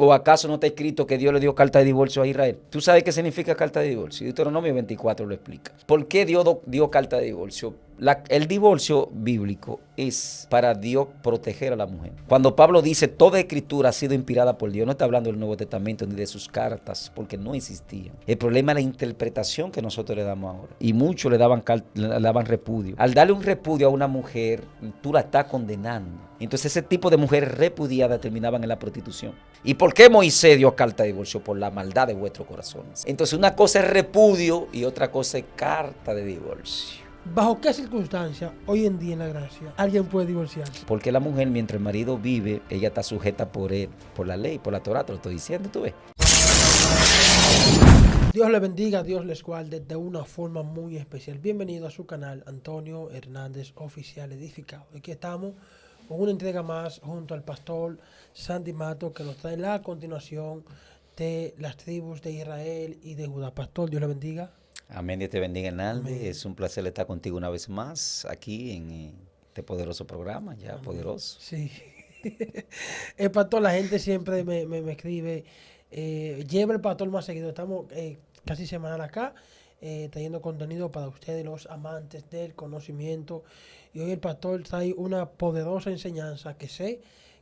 ¿O acaso no está escrito que Dios le dio carta de divorcio a Israel? ¿Tú sabes qué significa carta de divorcio? Deuteronomio 24 lo explica. ¿Por qué Dios dio carta de divorcio? El divorcio bíblico es para Dios proteger a la mujer. Cuando Pablo dice toda escritura ha sido inspirada por Dios, no está hablando del Nuevo Testamento ni de sus cartas, porque no existían. El problema es la interpretación que nosotros le damos ahora. Y muchos le daban repudio. Al darle un repudio a una mujer, tú la estás condenando. Entonces ese tipo de mujeres repudiadas terminaban en la prostitución. ¿Y por qué Moisés dio carta de divorcio? Por la maldad de vuestros corazones. Entonces una cosa es repudio y otra cosa es carta de divorcio. ¿Bajo qué circunstancia hoy en día en la gracia alguien puede divorciarse? Porque la mujer, mientras el marido vive, ella está sujeta por él, por la ley, por la Torah, te lo estoy diciendo, tú ves. Dios les bendiga, Dios les guarde de una forma muy especial. Bienvenido a su canal Antonio Hernández Oficial Edificado. Aquí estamos con una entrega más junto al pastor Sandy Mato, que nos trae la continuación de las tribus de Israel y de Judá. Pastor, Dios le bendiga. Amén, Dios te bendiga, Hernández. Amén. Es un placer estar contigo una vez más aquí en este poderoso programa, ya Amén. Poderoso. Sí. El pastor, la gente siempre me escribe, lleva el pastor más seguido. Estamos casi semanal acá, trayendo contenido para ustedes, los amantes del conocimiento. Y hoy el pastor trae una poderosa enseñanza que sé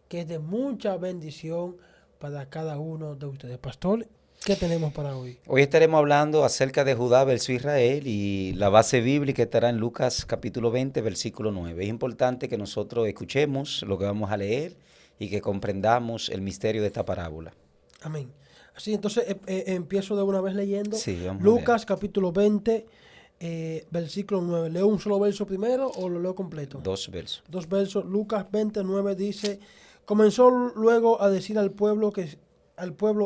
que es de mucha bendición para cada uno de ustedes. Pastor, ¿qué tenemos para hoy? Hoy estaremos hablando acerca de Judá versus Israel y la base bíblica estará en Lucas capítulo 20, versículo 9. Es importante que nosotros escuchemos lo que vamos a leer y que comprendamos el misterio de esta parábola. Amén. Así, entonces empiezo de una vez leyendo. Sí, vamos Lucas capítulo 20, versículo 9. ¿Leo un solo verso primero o lo leo completo? Dos versos. Dos versos. Lucas 29 dice, comenzó luego a decir al pueblo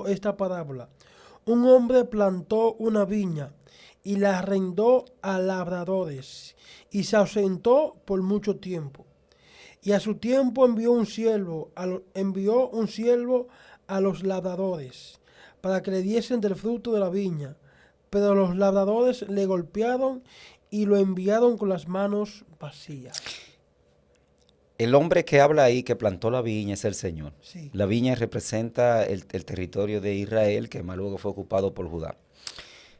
esta parábola. Un hombre plantó una viña y la arrendó a labradores y se ausentó por mucho tiempo. Y a su tiempo envió un siervo a los labradores para que le diesen del fruto de la viña. Pero los labradores le golpearon y lo enviaron con las manos vacías. El hombre que habla ahí, que plantó la viña, es el Señor. Sí. La viña representa el territorio de Israel, que más luego fue ocupado por Judá.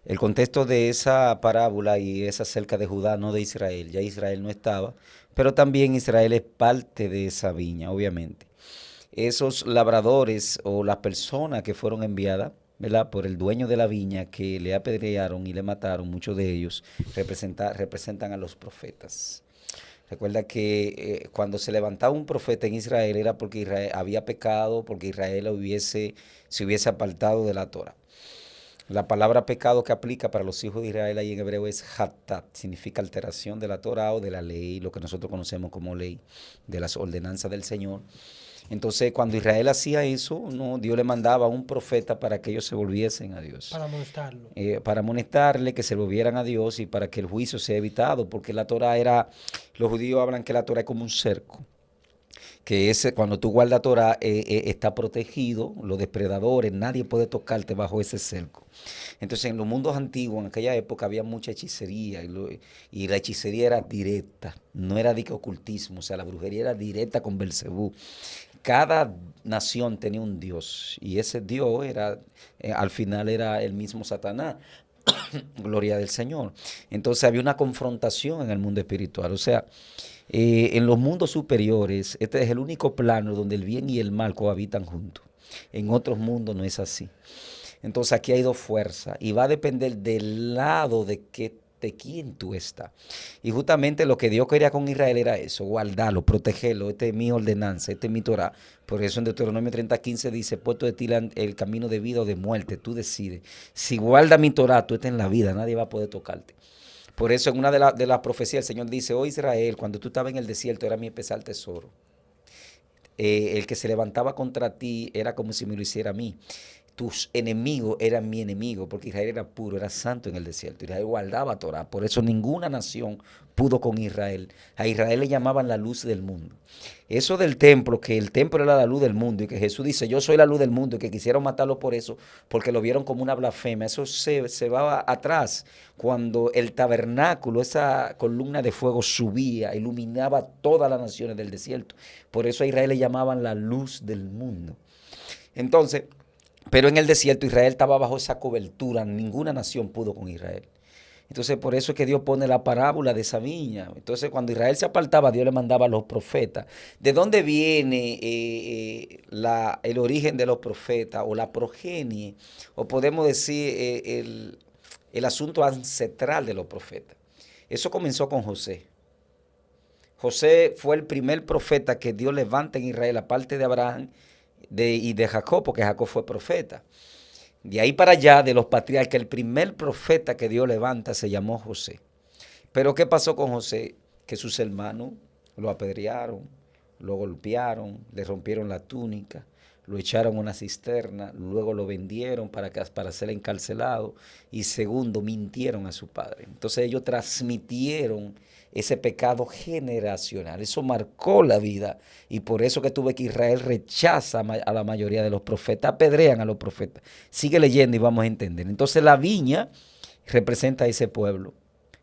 El contexto de esa parábola y es acerca de Judá, no de Israel. Ya Israel no estaba, pero también Israel es parte de esa viña, obviamente. Esos labradores o las personas que fueron enviadas, ¿verdad?, por el dueño de la viña, que le apedrearon y le mataron, muchos de ellos representan a los profetas. Recuerda que cuando se levantaba un profeta en Israel era porque Israel había pecado, porque Israel se hubiese apartado de la Torah. La palabra pecado que aplica para los hijos de Israel ahí en hebreo es hatat, significa alteración de la Torah o de la ley, lo que nosotros conocemos como ley, de las ordenanzas del Señor. Entonces, cuando Israel hacía eso, no, Dios le mandaba a un profeta para que ellos se volviesen a Dios. Para amonestarlo. Para amonestarle, que se volvieran a Dios y para que el juicio sea evitado, porque la Torah era, los judíos hablan que la Torah es como un cerco, que cuando tú guardas Torah está protegido, los depredadores, nadie puede tocarte bajo ese cerco. Entonces en los mundos antiguos, en aquella época había mucha hechicería y la hechicería era directa, no era de que ocultismo, o sea, la brujería era directa con Belcebú. Cada nación tenía un dios y ese dios al final era el mismo Satanás. Gloria del Señor. Entonces había una confrontación en el mundo espiritual, o sea, en los mundos superiores, este es el único plano donde el bien y el mal cohabitan juntos. En otros mundos no es así. Entonces aquí hay dos fuerzas y va a depender del lado de quién tú estás. Y justamente lo que Dios quería con Israel era eso, guardarlo, protegerlo. Esta es mi ordenanza, esta es mi Torah. Por eso en Deuteronomio 30:15 dice, puesto de ti el camino de vida o de muerte, tú decides. Si guardas mi Torah, tú estás en la vida, nadie va a poder tocarte. Por eso en una de las profecías el Señor dice, oh Israel, cuando tú estabas en el desierto era mi especial tesoro. El que se levantaba contra ti era como si me lo hiciera a mí. Tus enemigos eran mi enemigo, porque Israel era puro, era santo en el desierto. Israel guardaba Torah, por eso ninguna nación pudo con Israel. A Israel le llamaban la luz del mundo. Eso del templo, que el templo era la luz del mundo y que Jesús dice, yo soy la luz del mundo, y que quisieron matarlo por eso, porque lo vieron como una blasfemia. Eso se va atrás, cuando el tabernáculo, esa columna de fuego subía, iluminaba todas las naciones del desierto. Por eso a Israel le llamaban la luz del mundo. Entonces, Pero en el desierto Israel estaba bajo esa cobertura, ninguna nación pudo con Israel. Entonces por eso es que Dios pone la parábola de esa viña. Entonces cuando Israel se apartaba, Dios le mandaba a los profetas. ¿De dónde viene el origen de los profetas o la progenie? O podemos decir el asunto ancestral de los profetas. Eso comenzó con José. José fue el primer profeta que Dios levanta en Israel, aparte de Abraham y de Jacob, porque Jacob fue profeta. De ahí para allá, de los patriarcas, el primer profeta que Dios levanta se llamó José. Pero ¿qué pasó con José? Que sus hermanos lo apedrearon, lo golpearon, le rompieron la túnica, lo echaron a una cisterna, luego lo vendieron para ser encarcelado y segundo, mintieron a su padre. Entonces ellos transmitieron ese pecado generacional. Eso marcó la vida y por eso que tuve que Israel rechaza a la mayoría de los profetas, apedrean a los profetas. Sigue leyendo y vamos a entender. Entonces la viña representa a ese pueblo,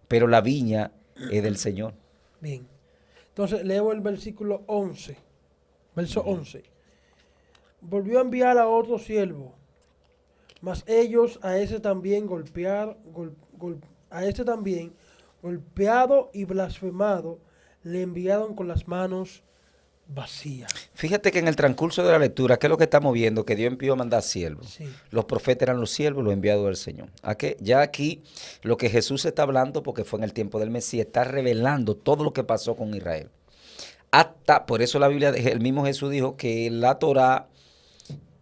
pero la viña es del Señor. Bien. Entonces leo el versículo 11. Verso 11. Volvió a enviar a otro siervo, mas ellos a ese también a ese también golpeado y blasfemado le enviaron con las manos vacías. Fíjate que en el transcurso de la lectura, ¿qué es lo que estamos viendo? Que Dios envió a mandar siervos. Sí, Los profetas eran los siervos, los enviados del Señor. ¿A qué? Ya aquí lo que Jesús está hablando, porque fue en el tiempo del Mesías, está revelando todo lo que pasó con Israel. Hasta, por eso la Biblia, el mismo Jesús dijo que la Torá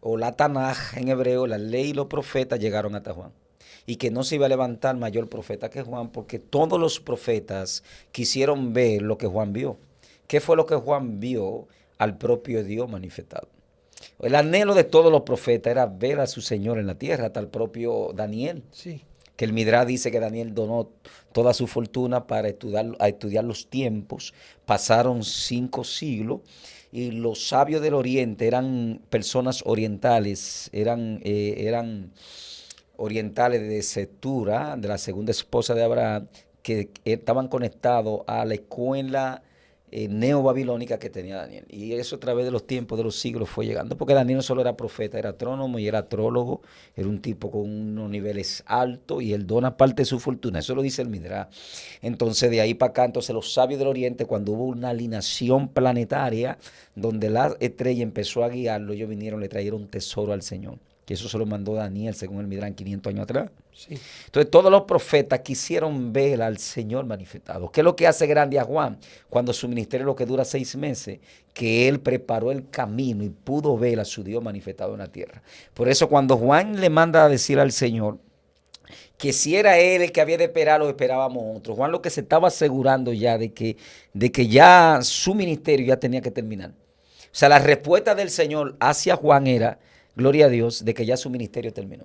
o la Tanaj en hebreo, la ley y los profetas llegaron hasta Juan. Y que no se iba a levantar mayor profeta que Juan, porque todos los profetas quisieron ver lo que Juan vio. ¿Qué fue lo que Juan vio? Al propio Dios manifestado. El anhelo de todos los profetas era ver a su Señor en la tierra, hasta el propio Daniel. sí. Que el Midrash dice que Daniel donó toda su fortuna para estudiar los tiempos. Pasaron 5 siglos y los sabios del oriente eran personas orientales, eran orientales de Setura, de la segunda esposa de Abraham, que estaban conectados a la escuela neobabilónica que tenía Daniel. Y eso a través de los tiempos, de los siglos fue llegando, porque Daniel no solo era profeta, era astrónomo y era astrólogo, era un tipo con unos niveles altos y él dona parte de su fortuna, eso lo dice el Midrash. Entonces de ahí para acá, entonces los sabios del oriente, cuando hubo una alineación planetaria, donde la estrella empezó a guiarlo, ellos vinieron, le trajeron tesoro al Señor. Que eso se lo mandó Daniel, según el Midrash, 500 años atrás. Sí. Entonces todos los profetas quisieron ver al Señor manifestado. ¿Qué es lo que hace grande a Juan? Cuando su ministerio lo que dura 6 meses, que él preparó el camino y pudo ver a su Dios manifestado en la tierra. Por eso cuando Juan le manda a decir al Señor que si era él el que había de esperar, lo esperábamos otros. Juan lo que se estaba asegurando ya de que ya su ministerio ya tenía que terminar. O sea, la respuesta del Señor hacia Juan era, gloria a Dios, de que ya su ministerio terminó.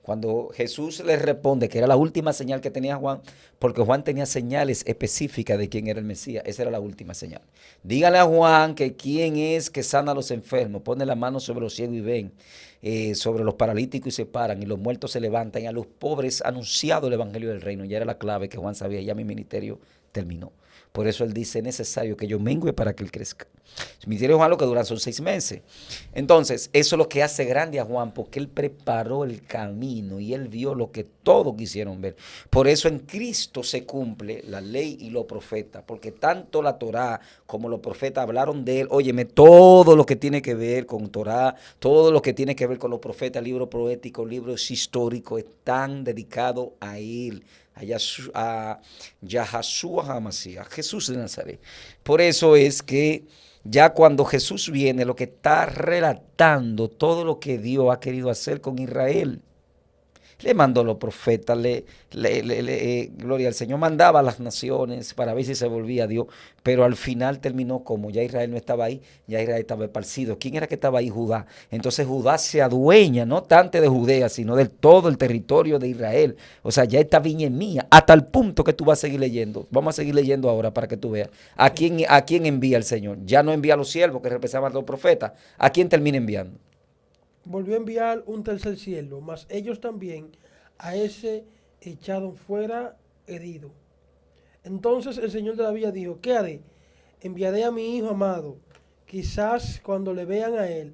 Cuando Jesús le responde que era la última señal que tenía Juan, porque Juan tenía señales específicas de quién era el Mesías, esa era la última señal. Dígale a Juan que quién es que sana a los enfermos, pone la mano sobre los ciegos y ven, sobre los paralíticos y se paran, y los muertos se levantan, y a los pobres anunciado el evangelio del reino. Ya era la clave que Juan sabía, ya mi ministerio terminó. Por eso él dice, es necesario que yo mengüe para que él crezca. El ministerio de Juan lo que dura son 6 meses. Entonces, eso es lo que hace grande a Juan, porque él preparó el camino y él vio lo que todos quisieron ver. Por eso en Cristo se cumple la ley y los profetas, porque tanto la Torá como los profetas hablaron de él. Óyeme, todo lo que tiene que ver con Torá, todo lo que tiene que ver con los profetas, libros poéticos, libros históricos, están dedicados a él. A Yahshua HaMashiach, a Jesús de Nazaret. Por eso es que ya cuando Jesús viene, lo que está relatando todo lo que Dios ha querido hacer con Israel. Le mandó a los profetas, gloria al Señor, mandaba a las naciones para ver si se volvía a Dios, pero al final terminó como ya Israel no estaba ahí, ya Israel estaba esparcido. ¿Quién era que estaba ahí? Judá. Entonces Judá se adueña, no tanto de Judea, sino de todo el territorio de Israel. O sea, ya esta viña es mía, hasta el punto que tú vas a seguir leyendo. Vamos a seguir leyendo ahora para que tú veas. ¿A quién envía el Señor? Ya no envía a los siervos que representaban a los profetas. ¿A quién termina enviando? Volvió a enviar un tercer siervo, mas ellos también a ese echaron fuera herido. Entonces el Señor de la villa dijo, ¿qué haré? Enviaré a mi hijo amado. Quizás cuando le vean a él,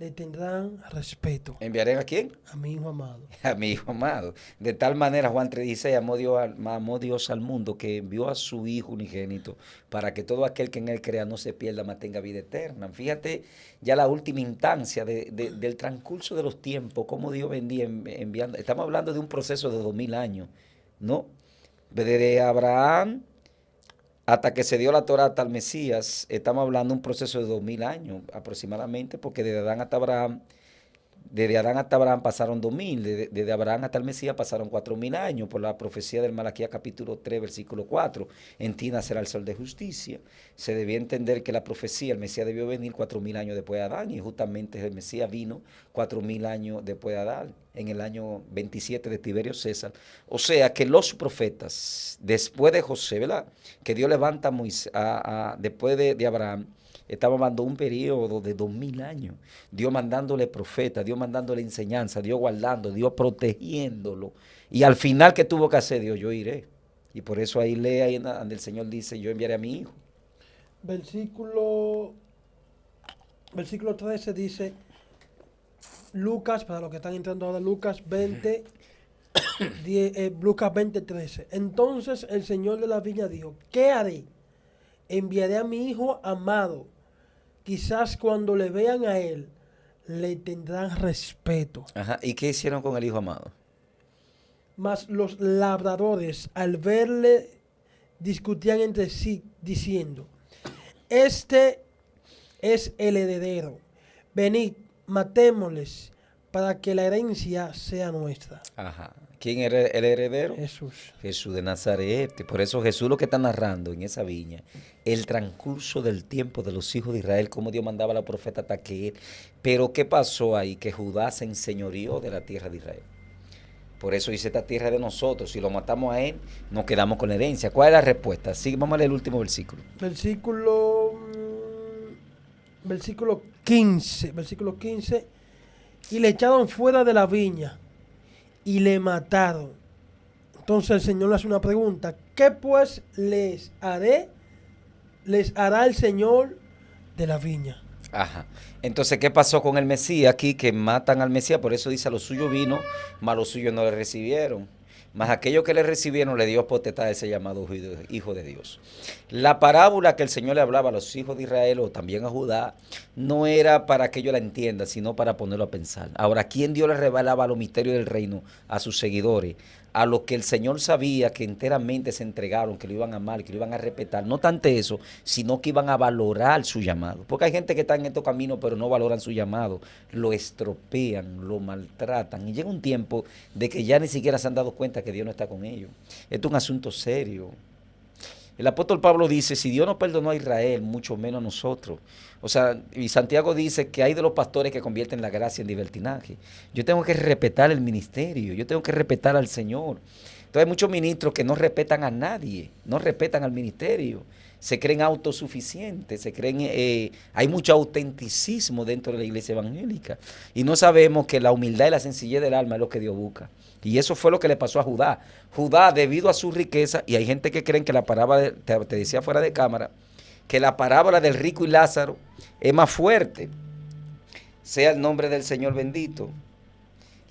le tendrán respeto. ¿Enviaré a quién? A mi hijo amado. A mi hijo amado. De tal manera, Juan 3:16, amó Dios al mundo que envió a su Hijo unigénito para que todo aquel que en él crea no se pierda, mas tenga vida eterna. Fíjate ya la última instancia del transcurso de los tiempos, cómo Dios vendía enviando. Estamos hablando de un proceso de 2000 años, ¿no? Desde Abraham hasta que se dio la Torá hasta el Mesías, estamos hablando de un proceso de 2000 años aproximadamente, porque desde Adán hasta Abraham pasaron 2000, desde Abraham hasta el Mesías pasaron 4000 años, por la profecía del Malaquías capítulo 3, versículo 4. En ti nacerá el sol de justicia. Se debía entender que la profecía, el Mesías debió venir 4000 años después de Adán, y justamente el Mesías vino 4000 años después de Adán, en el año 27 de Tiberio César. O sea que los profetas, después de José, ¿verdad? Que Dios levanta a Moisés, después de Abraham, estaba mandando un periodo de 2000 años. Dios mandándole profetas, Dios mandándole enseñanza, Dios guardando, Dios protegiéndolo. Y al final, ¿qué tuvo que hacer Dios? Yo iré. Y por eso ahí lee, ahí donde el Señor dice, yo enviaré a mi hijo. Versículo 13 dice, Lucas, para los que están entrando ahora, Lucas 20, Lucas 20:13. Entonces el Señor de la viña dijo, ¿qué haré? Enviaré a mi hijo amado. Quizás cuando le vean a él, le tendrán respeto. Ajá. ¿Y qué hicieron con el hijo amado? Mas los labradores, al verle, discutían entre sí, diciendo, este es el heredero. Venid, matémosles, para que la herencia sea nuestra. Ajá. ¿Quién era el heredero? Jesús. Jesús de Nazaret. Por eso Jesús lo que está narrando en esa viña, el transcurso del tiempo de los hijos de Israel, cómo Dios mandaba a la profeta hasta que él. Pero ¿qué pasó ahí? Que Judá se enseñoreó de la tierra de Israel. Por eso dice, esta tierra es de nosotros. Si lo matamos a él, nos quedamos con la herencia. ¿Cuál es la respuesta? Sí, vamos a leer el último versículo. Versículo 15. Y le echaron fuera de la viña y le mataron. Entonces el Señor le hace una pregunta. ¿Qué pues les hará el Señor de la viña? Ajá. Entonces, ¿qué pasó con el Mesías aquí? Que matan al Mesías, por eso dice, a los suyos vino, mas los suyos no le recibieron. Mas aquellos que le recibieron le dio potestad a ese llamado Hijo de Dios. La parábola que el Señor le hablaba a los hijos de Israel o también a Judá, no era para que ellos la entiendan, sino para ponerlo a pensar. Ahora, ¿quién Dios le revelaba los misterios del reino? A sus seguidores, a los que el Señor sabía que enteramente se entregaron, que lo iban a amar, que lo iban a respetar. No tanto eso, sino que iban a valorar su llamado. Porque hay gente que está en estos caminos, pero no valoran su llamado. Lo estropean, lo maltratan. Y llega un tiempo de que ya ni siquiera se han dado cuenta que Dios no está con ellos. Esto es un asunto serio. El apóstol Pablo dice, si Dios no perdonó a Israel, mucho menos a nosotros. O sea, y Santiago dice que hay de los pastores que convierten la gracia en libertinaje. Yo tengo que respetar el ministerio, yo tengo que respetar al Señor. Entonces hay muchos ministros que no respetan a nadie, no respetan al ministerio. Se creen autosuficientes, hay mucho autenticismo dentro de la iglesia evangélica. Y no sabemos que la humildad y la sencillez del alma es lo que Dios busca. Y eso fue lo que le pasó a Judá. Judá, debido a su riqueza, y hay gente que creen que la parábola, te decía fuera de cámara, que la parábola del rico y Lázaro es más fuerte. Sea el nombre del Señor bendito.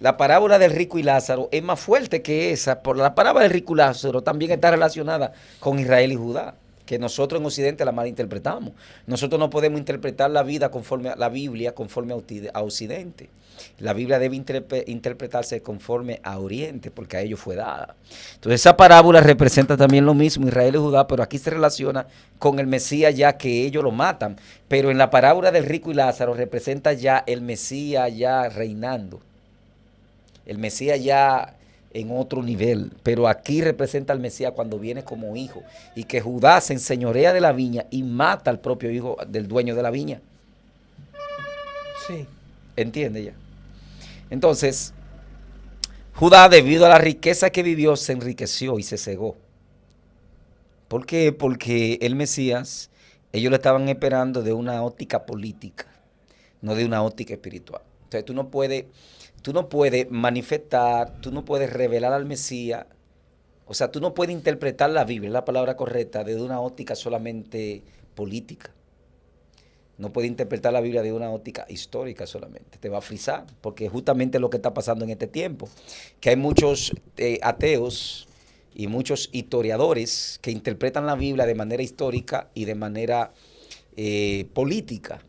La parábola del rico y Lázaro es más fuerte que esa. Por la parábola del rico y Lázaro también está relacionada con Israel y Judá, que nosotros en Occidente la malinterpretamos. Nosotros no podemos interpretar la vida conforme a la Biblia, conforme a Occidente. La Biblia debe interpretarse conforme a Oriente, porque a ellos fue dada. Entonces esa parábola representa también lo mismo, Israel y Judá, pero aquí se relaciona con el Mesías ya que ellos lo matan. Pero en la parábola del rico y Lázaro representa ya el Mesías ya reinando. El Mesías ya en otro nivel, pero aquí representa al Mesías cuando viene como hijo y que Judá se enseñorea de la viña y mata al propio hijo del dueño de la viña. Sí. ¿Entiende ya? Entonces, Judá, debido a la riqueza que vivió, se enriqueció y se cegó. ¿Por qué? Porque el Mesías, ellos lo estaban esperando de una óptica política, no de una óptica espiritual. Entonces tú no puedes manifestar, tú no puedes revelar al Mesías, o sea, tú no puedes interpretar la Biblia, la palabra correcta, desde una óptica solamente política. No puede interpretar la Biblia de una óptica histórica solamente. Te va a frisar, porque es justamente lo que está pasando en este tiempo. Que hay muchos ateos y muchos historiadores que interpretan la Biblia de manera histórica y de manera política.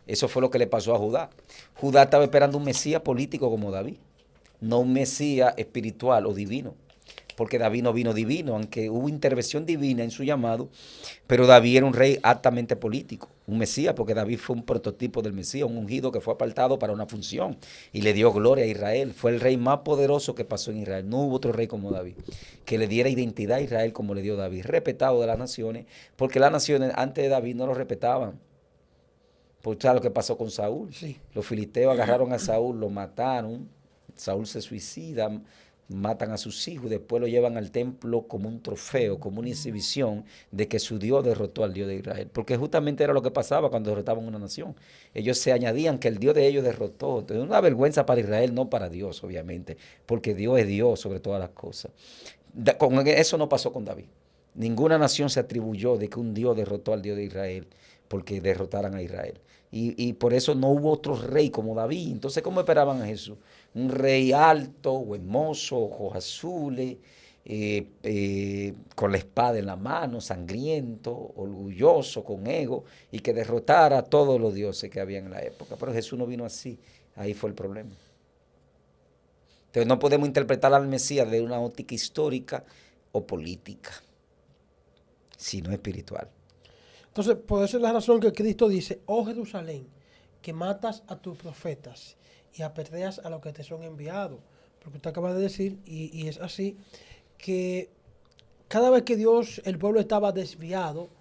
Eso fue lo que le pasó a Judá. Judá estaba esperando un Mesías político como David, no un Mesías espiritual o divino. Porque David no vino divino, aunque hubo intervención divina en su llamado, pero David era un rey altamente político, un Mesías, porque David fue un prototipo del Mesías, un ungido que fue apartado para una función y le dio gloria a Israel. Fue el rey más poderoso que pasó en Israel. No hubo otro rey como David, que le diera identidad a Israel como le dio David, respetado de las naciones, porque las naciones antes de David no lo respetaban. Por lo que pasó con Saúl. Sí. Los filisteos agarraron a Saúl, lo mataron, Saúl se suicida, matan a sus hijos y después lo llevan al templo como un trofeo, como una exhibición de que su Dios derrotó al Dios de Israel. Porque justamente era lo que pasaba cuando derrotaban una nación. Ellos se añadían que el Dios de ellos derrotó. Entonces, una vergüenza para Israel, no para Dios, obviamente, porque Dios es Dios sobre todas las cosas. Con eso no pasó con David. Ninguna nación se atribuyó de que un Dios derrotó al Dios de Israel porque derrotaran a Israel. Y por eso no hubo otro rey como David. Entonces, ¿cómo esperaban a Jesús? Un rey alto, hermoso, ojos azules, con la espada en la mano, sangriento, orgulloso, con ego, y que derrotara a todos los dioses que había en la época. Pero Jesús no vino así. Ahí fue el problema. Entonces no podemos interpretar al Mesías de una óptica histórica o política, sino espiritual. Entonces, por eso es la razón que Cristo dice, oh Jerusalén, que matas a tus profetas y apedreas a los que te son enviados. Porque usted acaba de decir, y es así, que cada vez que el pueblo estaba desviado,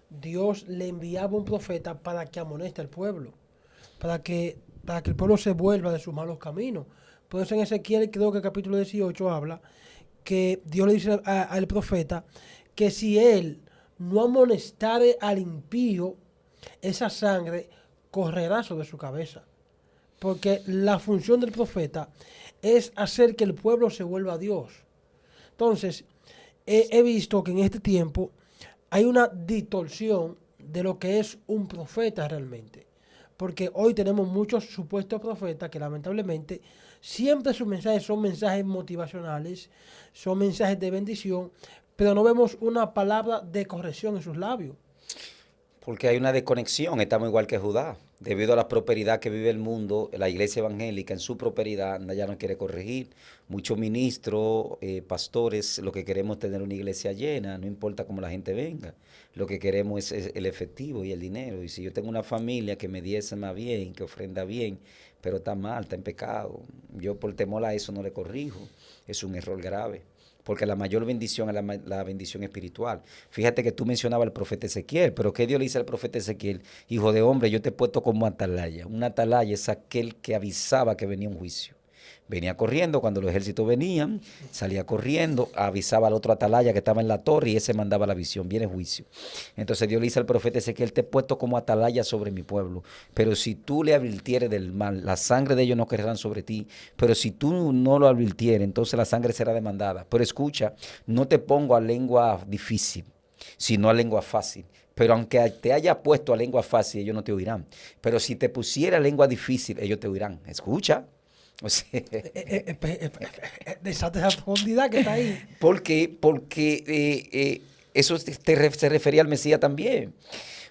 Dios le enviaba un profeta para que amoneste al pueblo, para que el pueblo se vuelva de sus malos caminos. Por eso en Ezequiel, creo que el capítulo 18 habla, que Dios le dice al profeta que si él no amonestare al impío, esa sangre correrá sobre su cabeza. Porque la función del profeta es hacer que el pueblo se vuelva a Dios. Entonces, he visto que en este tiempo hay una distorsión de lo que es un profeta realmente. Porque hoy tenemos muchos supuestos profetas que lamentablemente siempre sus mensajes son mensajes motivacionales, son mensajes de bendición, pero no vemos una palabra de corrección en sus labios. Porque hay una desconexión, estamos igual que Judá. Debido a la prosperidad que vive el mundo, la iglesia evangélica en su prosperidad ya no quiere corregir. Muchos ministros, pastores, lo que queremos es tener una iglesia llena, no importa cómo la gente venga. Lo que queremos es el efectivo y el dinero. Y si yo tengo una familia que me diezma bien, que ofrenda bien, pero está mal, está en pecado, yo por temor a eso no le corrijo. Es un error grave. Porque la mayor bendición es la bendición espiritual. Fíjate que tú mencionabas al profeta Ezequiel, pero ¿qué Dios le dice al profeta Ezequiel? Hijo de hombre, yo te he puesto como atalaya. Un atalaya es aquel que avisaba que venía un juicio. Venía corriendo cuando los ejércitos venían, salía corriendo, avisaba al otro atalaya que estaba en la torre y ese mandaba la visión, viene juicio. Entonces Dios le dice al profeta Ezequiel, te he puesto como atalaya sobre mi pueblo, pero si tú le advirtieres del mal, la sangre de ellos no caerán sobre ti, pero si tú no lo advirtieres, entonces la sangre será demandada. Pero escucha, no te pongo a lengua difícil, sino a lengua fácil. Pero aunque te haya puesto a lengua fácil, ellos no te oirán. Pero si te pusiera lengua difícil, ellos te oirán. Escucha. O sea, De esa profundidad que está ahí. ¿por qué? Porque eso se refería al Mesías también.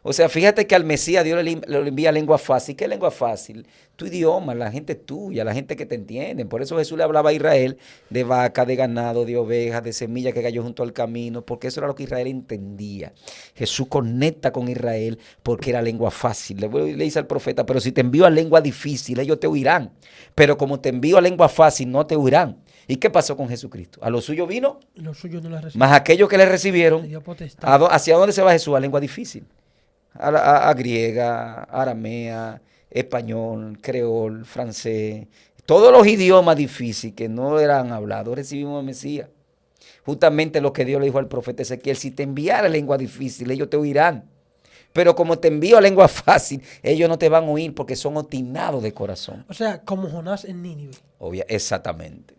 O sea, fíjate que al Mesías Dios le envía lengua fácil. ¿Qué lengua fácil? Tu idioma, la gente tuya, la gente que te entiende. Por eso Jesús le hablaba a Israel de vaca, de ganado, de ovejas, de semilla que cayó junto al camino, porque eso era lo que Israel entendía. Jesús conecta con Israel porque era lengua fácil. Le dice al profeta, pero si te envío a lengua difícil, ellos te oirán. Pero como te envío a lengua fácil, no te oirán. ¿Y qué pasó con Jesucristo? A los suyos vino, Los suyos no la recibieron. más aquellos que le recibieron. Le dio potestad. ¿Hacia dónde se va Jesús? A lengua difícil. A griega, aramea, español, creol, francés, todos los idiomas difíciles que no eran hablados, recibimos al Mesías. Justamente lo que Dios le dijo al profeta Ezequiel, si te enviara lengua difícil, ellos te oirán. Pero como te envío a lengua fácil, ellos no te van a oír porque son obstinados de corazón. O sea, como Jonás en Nínive. Exactamente.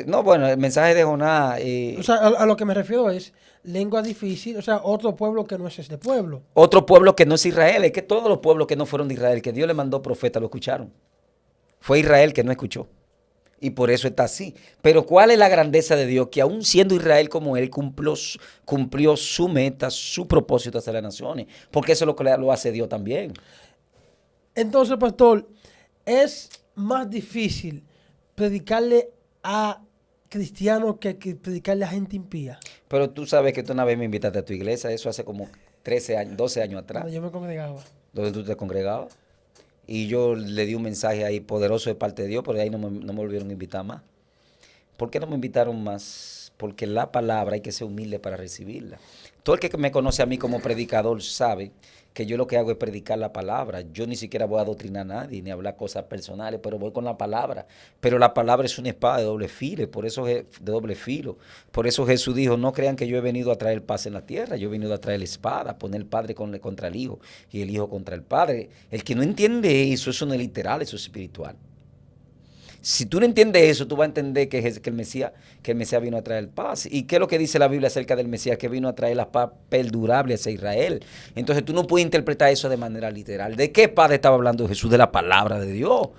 No, bueno, el mensaje de Jonás, O sea, a lo que me refiero es lengua difícil, o sea, otro pueblo que no es este pueblo. otro pueblo que no es Israel, es que todos los pueblos que no fueron de Israel, que Dios le mandó profeta, lo escucharon. Fue Israel que no escuchó. Y por eso está así. Pero ¿cuál es la grandeza de Dios? Que aún siendo Israel como él, cumplió su meta, su propósito hacia las naciones. Porque eso es lo que lo hace Dios también. Entonces, pastor, es más difícil predicarle a cristianos que predicarle a gente impía. Pero tú sabes que tú una vez me invitaste a tu iglesia, eso hace como 13 años, 12 años atrás, Cuando yo me congregaba. donde tú te congregabas. Y yo le di un mensaje ahí poderoso de parte de Dios, pero de ahí no me volvieron a invitar más. ¿Por qué no me invitaron más? Porque la palabra hay que ser humilde para recibirla. Todo el que me conoce a mí como predicador sabe que yo lo que hago es predicar la palabra. Yo ni siquiera voy a adoctrinar a nadie ni hablar cosas personales, pero voy con la palabra. Pero la palabra es una espada de doble filo, por eso de doble filo. Por eso Jesús dijo, no crean que yo he venido a traer paz en la tierra, yo he venido a traer la espada, poner el padre contra el hijo y el hijo contra el padre. El que no entiende eso no es literal, eso es espiritual. Si tú no entiendes eso, tú vas a entender que el Mesías vino a traer paz. ¿Y qué es lo que dice la Biblia acerca del Mesías? Que vino a traer la paz perdurable hacia Israel. Entonces tú no puedes interpretar eso de manera literal. ¿De qué paz estaba hablando Jesús? De la palabra de Dios.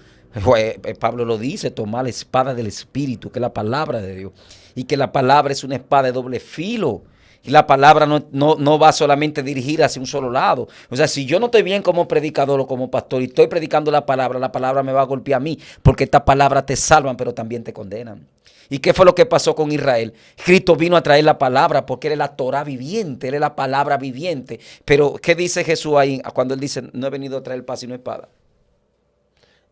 Pablo lo dice, tomar la espada del Espíritu, que es la palabra de Dios. Y que la palabra es una espada de doble filo. Y la palabra no va solamente dirigida hacia un solo lado. O sea, si yo no estoy bien como predicador o como pastor y estoy predicando la palabra me va a golpear a mí, porque estas palabras te salvan, pero también te condenan. ¿Y qué fue lo que pasó con Israel? Cristo vino a traer la palabra porque él es la Torah viviente, él es la palabra viviente. Pero, ¿qué dice Jesús ahí cuando él dice, no he venido a traer paz sino espada?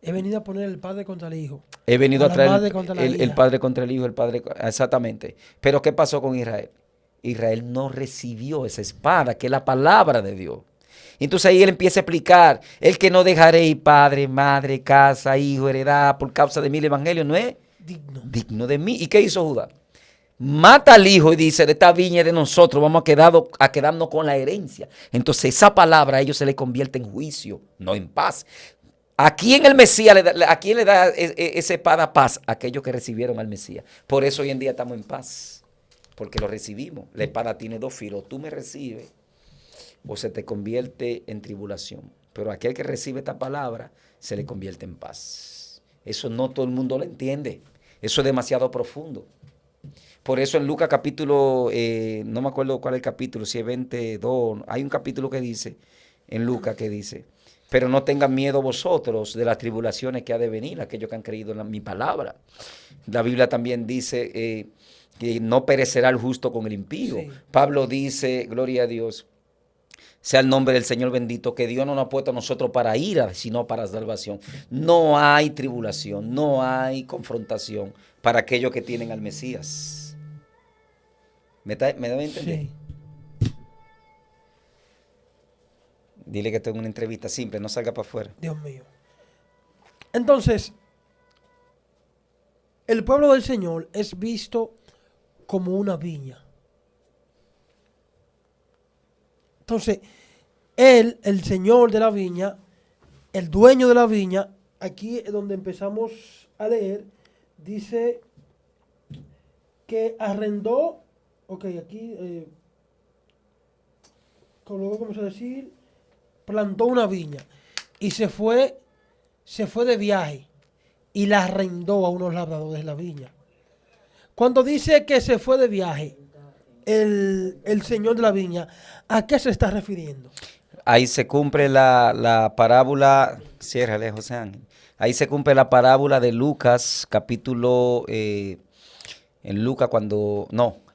He venido a poner el padre contra el hijo. He venido O a la traer madre contra la el hija. padre contra el hijo, el padre, exactamente. Pero ¿qué pasó con Israel? Israel no recibió esa espada, que es la palabra de Dios. Entonces ahí él empieza a explicar, el que no dejaréis padre, madre, casa, hijo, heredad, por causa de mí el evangelio, no es Digno. digno de mí. ¿Y qué hizo Judá? Mata al hijo y dice, de esta viña de nosotros vamos a quedarnos con la herencia. Entonces esa palabra a ellos se le convierte en juicio, no en paz. ¿A quién el Mesías a quién le da esa espada paz? A aquellos que recibieron al Mesías. Por eso hoy en día estamos en paz, porque lo recibimos. La espada tiene dos filos, tú me recibes o se te convierte en tribulación. Pero aquel que recibe esta palabra se le convierte en paz. Eso no todo el mundo lo entiende. Eso es demasiado profundo. Por eso en Lucas capítulo, no me acuerdo cuál es el capítulo, si es 22, hay un capítulo que dice, en Lucas que dice, pero no tengan miedo vosotros de las tribulaciones que ha de venir, aquellos que han creído en mi palabra. La Biblia también dice que no perecerá el justo con el impío. Sí. Pablo dice, gloria a Dios, sea el nombre del Señor bendito, que Dios no nos ha puesto a nosotros para ira, sino para salvación. No hay tribulación, no hay confrontación para aquellos que tienen al Mesías. ¿Me da a entender? Sí. Dile que tengo una entrevista simple, no salga para afuera. Dios mío. Entonces, el pueblo del Señor es visto como una viña. Entonces, Él, el Señor de la viña, el dueño de la viña, aquí es donde empezamos a leer, dice que arrendó, ok, aquí, luego vamos a decir, plantó una viña y se fue de viaje y la arrendó a unos labradores de la viña. Cuando dice que se fue de viaje, el señor de la viña, ¿a qué se está refiriendo? Ahí se cumple la parábola, ciérrale José Ángel, ahí se cumple la parábola de Lucas, capítulo, en Lucas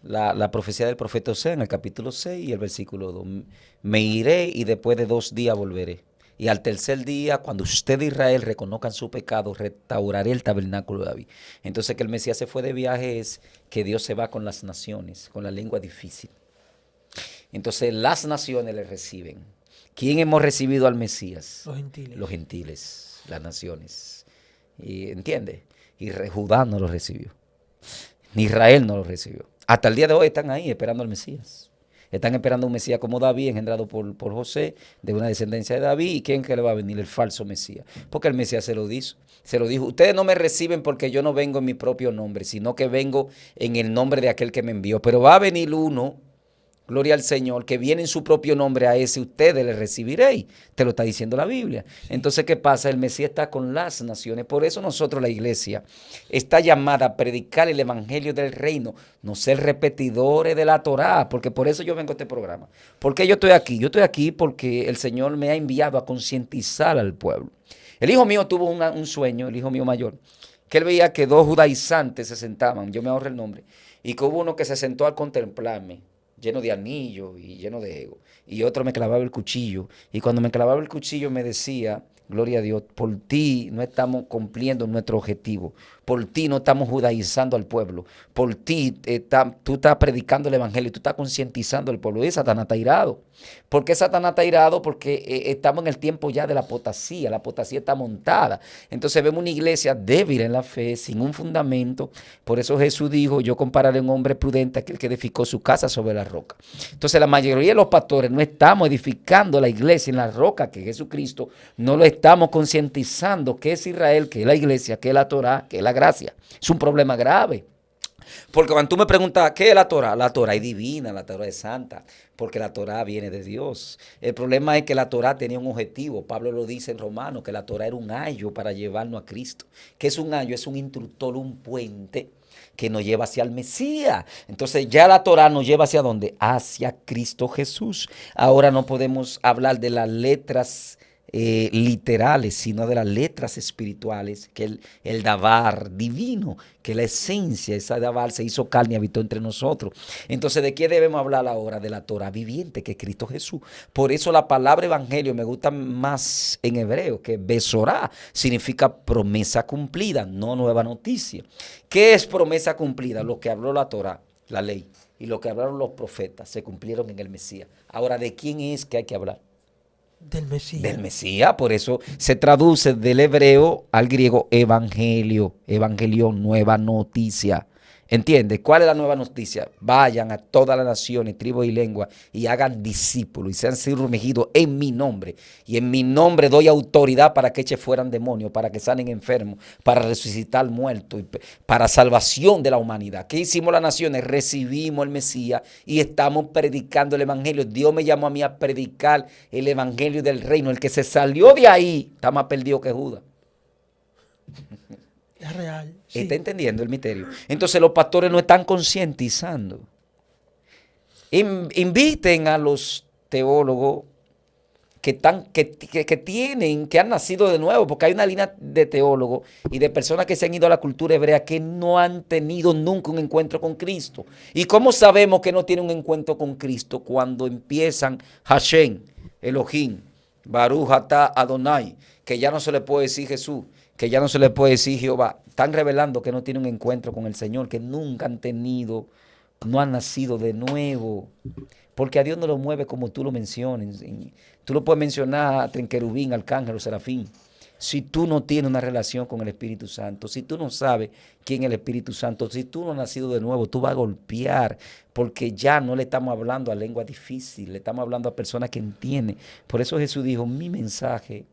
la profecía del profeta Osea en el capítulo 6 y el versículo 2. Me iré y después de 2 días volveré. Y al tercer día, cuando usted de Israel reconozcan su pecado, restauraré el tabernáculo de David. Entonces que el Mesías se fue de viaje es que Dios se va con las naciones, con la lengua difícil. Entonces las naciones le reciben. ¿Quién hemos recibido al Mesías? Los gentiles. Los gentiles, las naciones. ¿Entiende? Y Judá no lo recibió. Ni Israel no lo recibió. Hasta el día de hoy están ahí esperando al Mesías. Están esperando un Mesías como David, engendrado por José, de una descendencia de David. ¿Y quién que le va a venir? El falso Mesías. Porque el Mesías se lo dijo, ustedes no me reciben porque yo no vengo en mi propio nombre, sino que vengo en el nombre de aquel que me envió. Pero va a venir uno, gloria al Señor, que viene en su propio nombre, a ese ustedes le recibiréis. Te lo está diciendo la Biblia. Entonces, ¿qué pasa? El Mesías está con las naciones. Por eso nosotros, la iglesia, está llamada a predicar el evangelio del reino, no ser repetidores de la Torá, porque por eso yo vengo a este programa. ¿Por qué yo estoy aquí? Yo estoy aquí porque el Señor me ha enviado a concientizar al pueblo. El hijo mío tuvo un sueño, el hijo mío mayor, que él veía que dos judaizantes se sentaban, yo me ahorro el nombre, y que hubo uno que se sentó al contemplarme, lleno de anillos y lleno de ego, y otro me clavaba el cuchillo, y cuando me clavaba el cuchillo me decía, gloria a Dios, por ti no estamos cumpliendo nuestro objetivo, por ti no estamos judaizando al pueblo, por ti tú estás predicando el evangelio, tú estás concientizando al pueblo, y Satanás está irado. ¿Por qué Satanás está irado? Porque estamos en el tiempo ya de la apostasía está montada. Entonces vemos una iglesia débil en la fe, sin un fundamento. Por eso Jesús dijo, yo compararé a un hombre prudente a aquel que edificó su casa sobre la roca. Entonces la mayoría de los pastores no estamos edificando la iglesia en la roca, que es Jesucristo, no lo estamos concientizando, que es Israel, que es la iglesia, que es la Torá, que es la gracia. Es un problema grave. Porque cuando tú me preguntas, ¿qué es la Torá es divina, la Torá es santa, porque la Torá viene de Dios. El problema es que la Torá tenía un objetivo. Pablo lo dice en Romanos, que la Torá era un ayo para llevarnos a Cristo. ¿Qué es un ayo? Es un instructor, un puente que nos lleva hacia el Mesías. Entonces ya la Torá nos lleva hacia dónde? Hacia Cristo Jesús. Ahora no podemos hablar de las letras literales, sino de las letras espirituales, que el Dabar divino, que la esencia, esa Dabar se hizo carne y habitó entre nosotros. Entonces, ¿de qué debemos hablar ahora? De la Torah viviente, que es Cristo Jesús. Por eso la palabra evangelio me gusta más en hebreo, que besorá significa promesa cumplida, no nueva noticia. ¿Qué es promesa cumplida? Lo que habló la Torah, la ley, y lo que hablaron los profetas se cumplieron en el Mesías. Ahora, ¿de quién es que hay que hablar? Del Mesías. Del Mesías, por eso se traduce del hebreo al griego evangelio, evangelión, nueva noticia. ¿Entiendes? ¿Cuál es la nueva noticia? Vayan a todas las naciones, tribus y lenguas y hagan discípulos y sean sumergidos en mi nombre. Y en mi nombre doy autoridad para que eche fueran demonios, para que sanen enfermos, para resucitar muertos, para salvación de la humanidad. ¿Qué hicimos las naciones? Recibimos el Mesías y estamos predicando el evangelio. Dios me llamó a mí a predicar el evangelio del reino. El que se salió de ahí está más perdido que Judas. Es real. Sí. ¿Está entendiendo el misterio? Entonces los pastores no están concientizando. Inviten a los teólogos que han nacido de nuevo, porque hay una línea de teólogos y de personas que se han ido a la cultura hebrea que no han tenido nunca un encuentro con Cristo. ¿Y cómo sabemos que no tienen un encuentro con Cristo? Cuando empiezan Hashem, Elohim, Baruch Atah Adonai, que ya no se le puede decir Jesús, que ya no se le puede decir Jehová. Están revelando que no tienen un encuentro con el Señor, que nunca han tenido, no han nacido de nuevo. Porque a Dios no lo mueve como tú lo menciones. Tú lo puedes mencionar en querubín, arcángel o serafín. Si tú no tienes una relación con el Espíritu Santo, si tú no sabes quién es el Espíritu Santo, si tú no has nacido de nuevo, tú vas a golpear, porque ya no le estamos hablando a lengua difícil, le estamos hablando a personas que entienden. Por eso Jesús dijo, mi mensaje,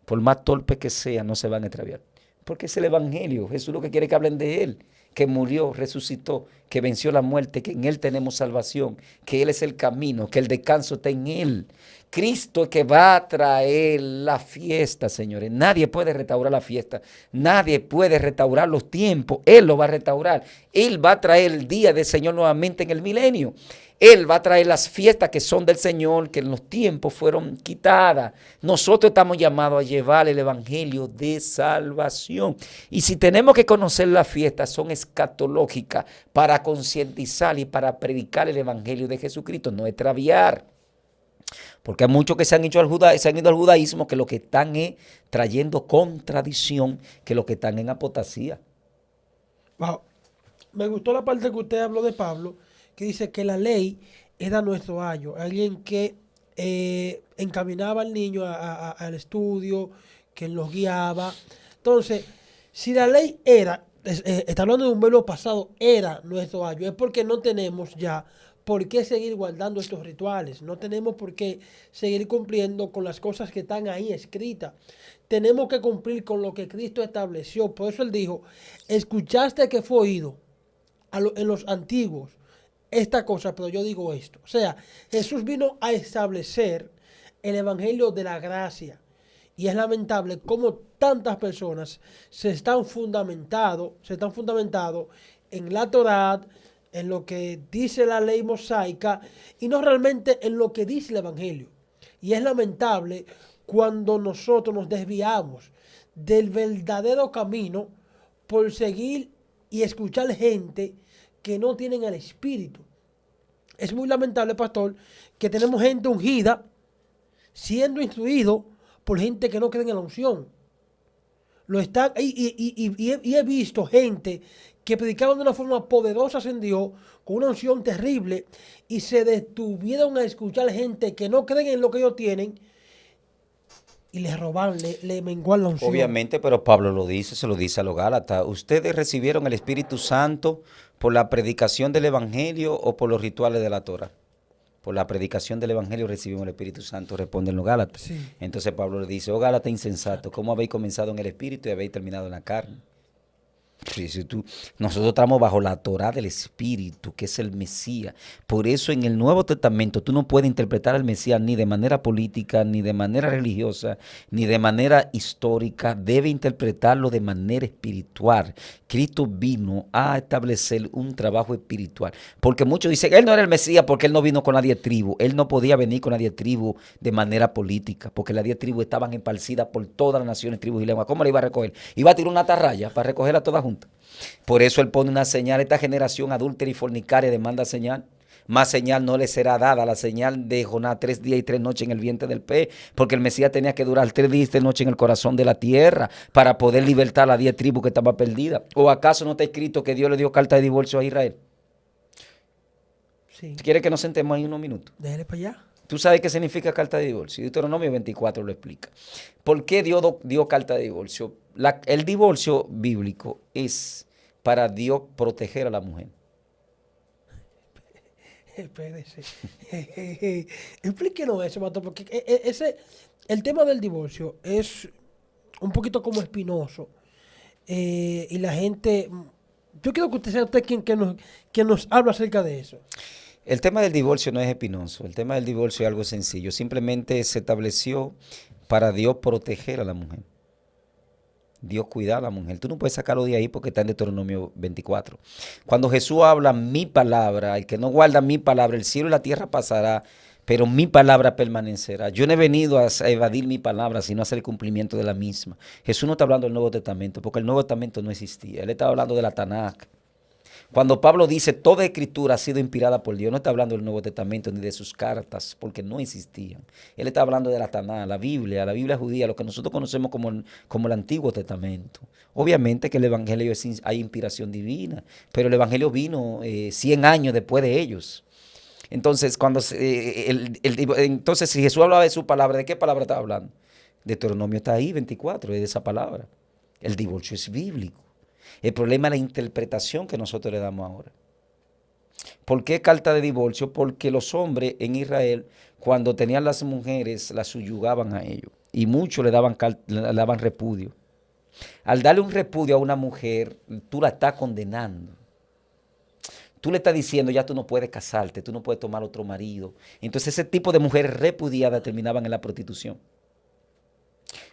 por más torpe que sea, no se van a extraviar. Porque es el evangelio. Jesús lo que quiere que hablen de él, que murió, resucitó, que venció la muerte, que en él tenemos salvación, que él es el camino, que el descanso está en él. Cristo es que va a traer la fiesta, señores. Nadie puede restaurar la fiesta. Nadie puede restaurar los tiempos. Él lo va a restaurar. Él va a traer el día del Señor nuevamente en el milenio. Él va a traer las fiestas que son del Señor, que en los tiempos fueron quitadas. Nosotros estamos llamados a llevar el evangelio de salvación. Y si tenemos que conocer las fiestas, son escatológicas para concientizar y para predicar el evangelio de Jesucristo, no extraviar. Porque hay muchos que se han ido al judaísmo que lo que están es trayendo contradicción, que lo que están en apostasía. Wow. Me gustó la parte que usted habló de Pablo, que dice que la ley era nuestro ayo, alguien que encaminaba al niño al estudio, que los guiaba. Entonces, si la ley era, está hablando de un verbo pasado, era nuestro ayo, es porque no tenemos ya por qué seguir guardando estos rituales, no tenemos por qué seguir cumpliendo con las cosas que están ahí escritas. Tenemos que cumplir con lo que Cristo estableció. Por eso Él dijo, escuchaste que fue oído en los antiguos esta cosa, pero yo digo esto. O sea, Jesús vino a establecer el evangelio de la gracia. Y es lamentable cómo tantas personas se están fundamentado en la Torá, en lo que dice la ley mosaica y no realmente en lo que dice el evangelio. Y es lamentable cuando nosotros nos desviamos del verdadero camino por seguir y escuchar gente que no tienen el espíritu. Es muy lamentable, pastor, que tenemos gente ungida siendo instruido por gente que no cree en la unción. Lo están, y he visto gente que predicaban de una forma poderosa en Dios, con una unción terrible, y se detuvieron a escuchar gente que no creen en lo que ellos tienen, y les robaron, le menguaron la unción. Obviamente, pero Pablo lo dice, se lo dice a los Gálatas. ¿Ustedes recibieron el Espíritu Santo por la predicación del Evangelio o por los rituales de la Torah? Por la predicación del Evangelio recibimos el Espíritu Santo, responden los Gálatas. Sí. Entonces Pablo le dice, oh Gálatas insensato, ¿cómo habéis comenzado en el Espíritu y habéis terminado en la carne? Sí, sí, nosotros estamos bajo la Torá del Espíritu, que es el Mesías. Por eso en el Nuevo Testamento tú no puedes interpretar al Mesías ni de manera política, ni de manera religiosa, ni de manera histórica. Debe interpretarlo de manera espiritual. Cristo vino a establecer un trabajo espiritual. Porque muchos dicen, él no era el Mesías porque él no vino con la 10 tribus. Él no podía venir con la 10 tribus de manera política, porque las 10 tribus estaban esparcidas por todas las naciones, tribus y lenguas. ¿Cómo le iba a recoger? Iba a tirar una atarraya para recogerla todas juntas. Por eso él pone una señal. Esta generación adúltera y fornicaria demanda señal. Más señal no le será dada, la señal de Jonás 3 días y 3 noches en el vientre del pez, porque el Mesías tenía que durar 3 días y 3 noches en el corazón de la tierra para poder libertar a las 10 tribus que estaban perdidas. ¿O acaso no está escrito que Dios le dio carta de divorcio a Israel? Sí. ¿Quiere que nos sentemos ahí unos minutos? Déjale para allá. ¿Tú sabes qué significa carta de divorcio? Deuteronomio 24 lo explica. ¿Por qué Dios dio carta de divorcio? El divorcio bíblico es para Dios proteger a la mujer. Espérese. Explíquenos eso, Mato, porque el tema del divorcio es un poquito como espinoso. Y la gente, yo quiero que usted sea usted quien nos habla acerca de eso. El tema del divorcio no es espinoso. El tema del divorcio es algo sencillo. Simplemente se estableció para Dios proteger a la mujer. Dios cuida a la mujer. Tú no puedes sacarlo de ahí porque está en Deuteronomio 24. Cuando Jesús habla mi palabra, el que no guarda mi palabra, el cielo y la tierra pasará, pero mi palabra permanecerá. Yo no he venido a evadir mi palabra, sino a hacer el cumplimiento de la misma. Jesús no está hablando del Nuevo Testamento, porque el Nuevo Testamento no existía. Él estaba hablando de la Tanakh. Cuando Pablo dice toda escritura ha sido inspirada por Dios, no está hablando del Nuevo Testamento ni de sus cartas, porque no existían. Él está hablando de la Taná, la Biblia judía, lo que nosotros conocemos como el Antiguo Testamento. Obviamente que el Evangelio hay inspiración divina, pero el Evangelio vino 100 años después de ellos. Entonces, entonces, si Jesús hablaba de su palabra, ¿de qué palabra estaba hablando? Deuteronomio está ahí, 24, es de esa palabra. El divorcio es bíblico. El problema es la interpretación que nosotros le damos ahora. ¿Por qué carta de divorcio? Porque los hombres en Israel, cuando tenían las mujeres, las subyugaban a ellos. Y muchos le daban repudio. Al darle un repudio a una mujer, tú la estás condenando. Tú le estás diciendo, ya tú no puedes casarte, tú no puedes tomar otro marido. Entonces ese tipo de mujeres repudiadas terminaban en la prostitución.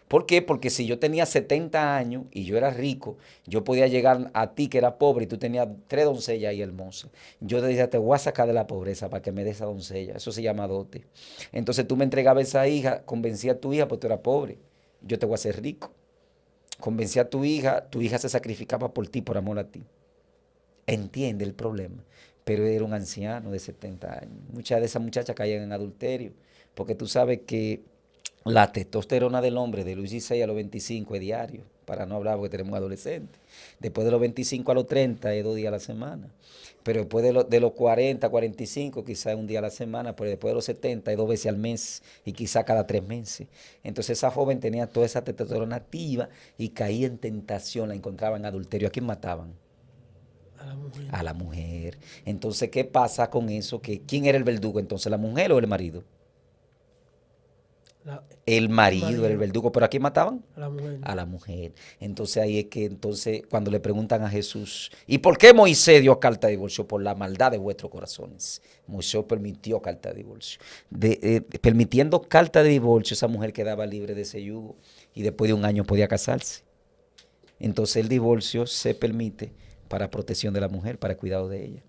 ¿Por qué? Porque si yo tenía 70 años y yo era rico, yo podía llegar a ti que era pobre y tú tenías 3 doncellas ahí hermosas. Yo te decía, te voy a sacar de la pobreza para que me des esa doncella. Eso se llama dote. Entonces tú me entregabas esa hija, convencía a tu hija porque tú eras pobre. Yo te voy a hacer rico. Convencía a tu hija se sacrificaba por ti, por amor a ti. Entiende el problema. Pero era un anciano de 70 años. Muchas de esas muchachas caían en adulterio. Porque tú sabes que la testosterona del hombre de los 16 a los 25 es diario, para no hablar porque tenemos adolescentes. Después de los 25 a los 30 es 2 días a la semana. Pero después de los 40 a 45 quizás es un día a la semana, pero después de los 70 es 2 veces al mes y quizás cada 3 meses. Entonces esa joven tenía toda esa testosterona activa y caía en tentación, la encontraba en adulterio. ¿A quién mataban? A la mujer. A la mujer. Entonces, ¿qué pasa con eso? ¿Quién era el verdugo entonces, la mujer o el marido? El marido era el verdugo, pero ¿a quién mataban? A la mujer. A la mujer. Entonces ahí es que entonces cuando le preguntan a Jesús, ¿y por qué Moisés dio carta de divorcio? Por la maldad de vuestros corazones. Moisés permitió carta de divorcio. Permitiendo carta de divorcio, esa mujer quedaba libre de ese yugo y después de un año podía casarse. Entonces el divorcio se permite para protección de la mujer, para cuidado de ella.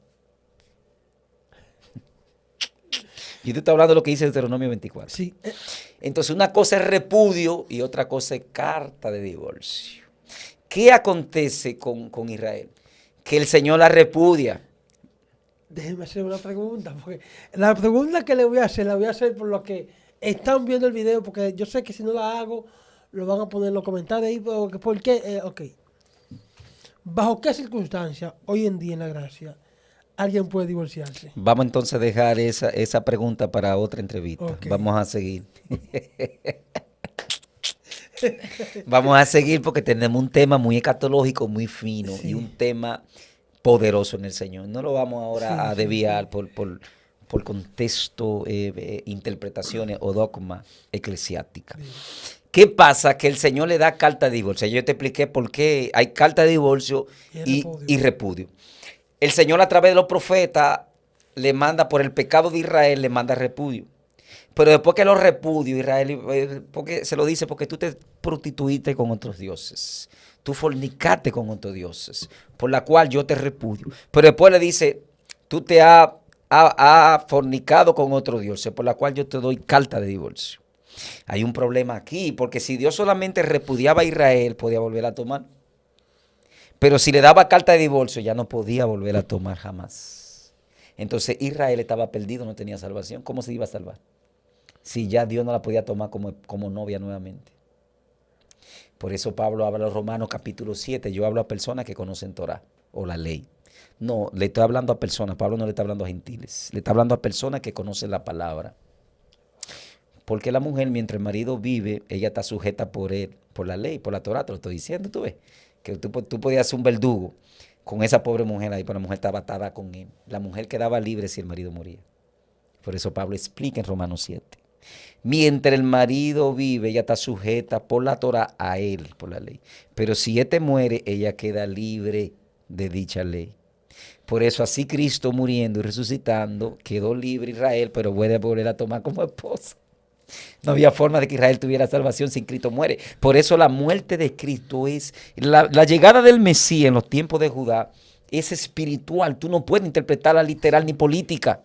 Y tú estás hablando de lo que dice Deuteronomio 24. Sí. Entonces una cosa es repudio y otra cosa es carta de divorcio. ¿Qué acontece con Israel? Que el Señor la repudia. Déjenme hacer una pregunta, porque la pregunta que le voy a hacer, la voy a hacer por los que están viendo el video, porque yo sé que si no la hago, lo van a poner en los comentarios ahí, ¿por qué? Ok. ¿Bajo qué circunstancias hoy en día en la gracia alguien puede divorciarse? Vamos entonces a dejar esa pregunta para otra entrevista. Ok. Vamos a seguir. Vamos a seguir porque tenemos un tema muy escatológico, muy fino Sí. y un tema poderoso en el Señor. No lo vamos ahora Sí, a sí, desviar sí. por contexto, interpretaciones o dogma eclesiástica. Sí. ¿Qué pasa? Que el Señor le da carta de divorcio. Yo te expliqué por qué hay carta de divorcio y repudio. El Señor a través de los profetas le manda por el pecado de Israel, le manda repudio. Pero después que lo repudio, Israel, porque se lo dice, porque tú te prostituiste con otros dioses. Tú fornicaste con otros dioses, por la cual yo te repudio. Pero después le dice, tú te has fornicado con otros dioses, por la cual yo te doy carta de divorcio. Hay un problema aquí, porque si Dios solamente repudiaba a Israel, podía volver a tomar. Pero si le daba carta de divorcio, ya no podía volver a tomar jamás. Entonces Israel estaba perdido, no tenía salvación. ¿Cómo se iba a salvar? Si ya Dios no la podía tomar como novia nuevamente. Por eso Pablo habla a los Romanos capítulo 7. Yo hablo a personas que conocen Torah o la ley. No, le estoy hablando a personas. Pablo no le está hablando a gentiles. Le está hablando a personas que conocen la palabra. Porque la mujer, mientras el marido vive, ella está sujeta por él, por la ley, por la Torah. Te lo estoy diciendo, tú ves. Que tú podías ser un verdugo con esa pobre mujer ahí, pero la mujer estaba atada con él. La mujer quedaba libre si el marido moría. Por eso Pablo explica en Romanos 7. Mientras el marido vive, ella está sujeta por la Torah a él, por la ley. Pero si éste muere, ella queda libre de dicha ley. Por eso así Cristo muriendo y resucitando, quedó libre Israel, pero puede volver a tomar como esposa. No había forma de que Israel tuviera salvación sin Cristo muere. Por eso la muerte de Cristo es, la llegada del Mesías en los tiempos de Judá es espiritual. Tú no puedes interpretarla literal ni política.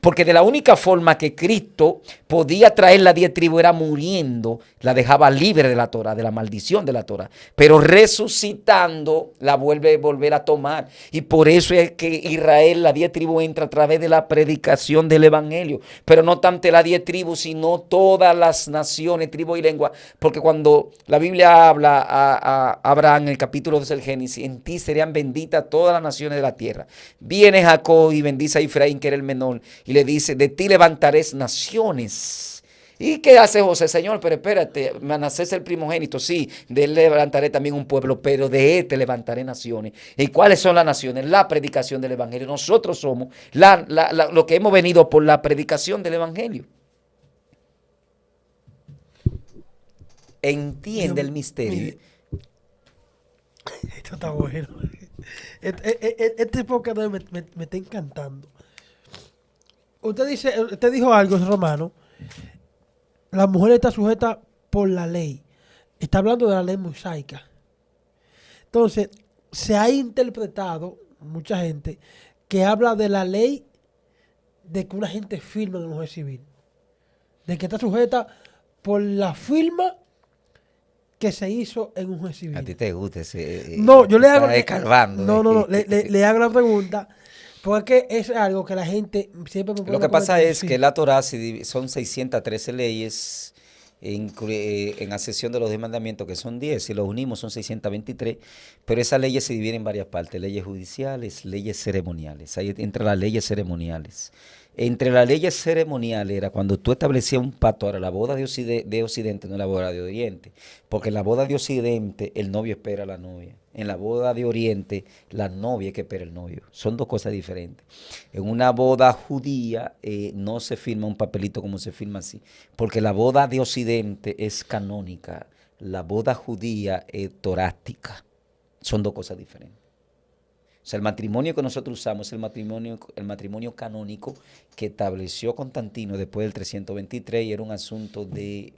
Porque de la única forma que Cristo podía traer la diatriba era muriendo, la dejaba libre de la Torah, de la maldición de la Torah. Pero resucitando la vuelve a volver a tomar. Y por eso es que Israel, la diatriba entra a través de la predicación del Evangelio. Pero no tanto la diatriba, sino todas las naciones, tribus y lenguas. Porque cuando la Biblia habla a Abraham en el capítulo 2 del Génesis, en ti serían benditas todas las naciones de la tierra. Viene Jacob y bendice a Efraín, que era el menor. Y le dice, de ti levantaré naciones. ¿Y qué hace José? Señor, pero espérate, Manasés es el primogénito. Sí, de él levantaré también un pueblo, pero de él te levantaré naciones. ¿Y cuáles son las naciones? La predicación del evangelio. Nosotros somos lo que hemos venido por la predicación del evangelio. Entiende el misterio. Esto está bueno. Este podcast me está encantando. Usted dijo algo, Romano. La mujer está sujeta por la ley. Está hablando de la ley mosaica. Entonces, se ha interpretado, mucha gente, que habla de la ley de que una gente firma en un juez civil. De que está sujeta por la firma que se hizo en un juez civil. A ti te gusta ese. No, yo le hago. Escarbando. No, le hago la pregunta. Porque es algo que la gente siempre me pone. Lo que pasa es que la Torah son 613 leyes en accesión de los 10 mandamientos, que son 10, si los unimos son 623, pero esas leyes se dividen en varias partes, leyes judiciales, leyes ceremoniales. Ahí entre las leyes ceremoniales. Entre las leyes ceremoniales era cuando tú establecías un pacto. Ahora, la boda de Occidente no es la boda de Oriente, porque en la boda de Occidente el novio espera a la novia. En la boda de Oriente, la novia es que espera el novio. Son dos cosas diferentes. En una boda judía no se firma un papelito como se firma así, porque la boda de Occidente es canónica. La boda judía es torástica. Son dos cosas diferentes. O sea, el matrimonio que nosotros usamos es el matrimonio canónico que estableció Constantino después del 323 y era un asunto de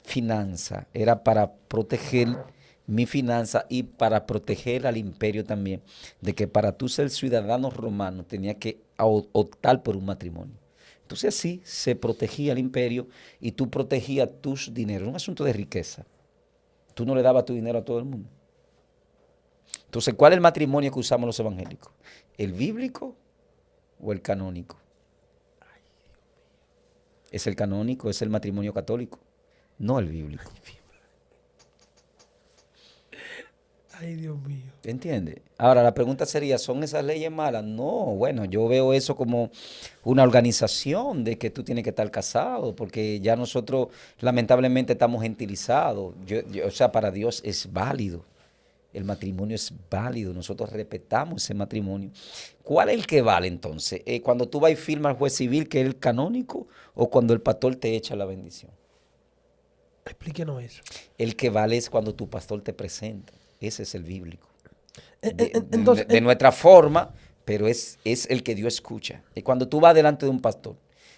finanza. Era para proteger mi finanza y para proteger al imperio también, de que para tú ser ciudadano romano tenía que optar por un matrimonio. Entonces así se protegía el imperio y tú protegías tus dineros. Un asunto de riqueza. Tú no le dabas tu dinero a todo el mundo. Entonces, ¿cuál es el matrimonio que usamos los evangélicos? ¿El bíblico o el canónico? Es el canónico, es el matrimonio católico, no el bíblico. Ay, Dios mío. ¿Entiendes? Ahora, la pregunta sería, ¿son esas leyes malas? No, bueno, yo veo eso como una organización de que tú tienes que estar casado, porque ya nosotros lamentablemente estamos gentilizados. O sea, para Dios es válido. El matrimonio es válido, nosotros respetamos ese matrimonio. ¿Cuál es el que vale entonces? ¿Cuando tú vas y firmas al juez civil, que es el canónico, o cuando el pastor te echa la bendición? Explíquenos eso. El que vale es cuando tu pastor te presenta. Ese es el bíblico. Entonces, De nuestra forma, pero es el que Dios escucha. Y cuando tú vas delante de un pastor,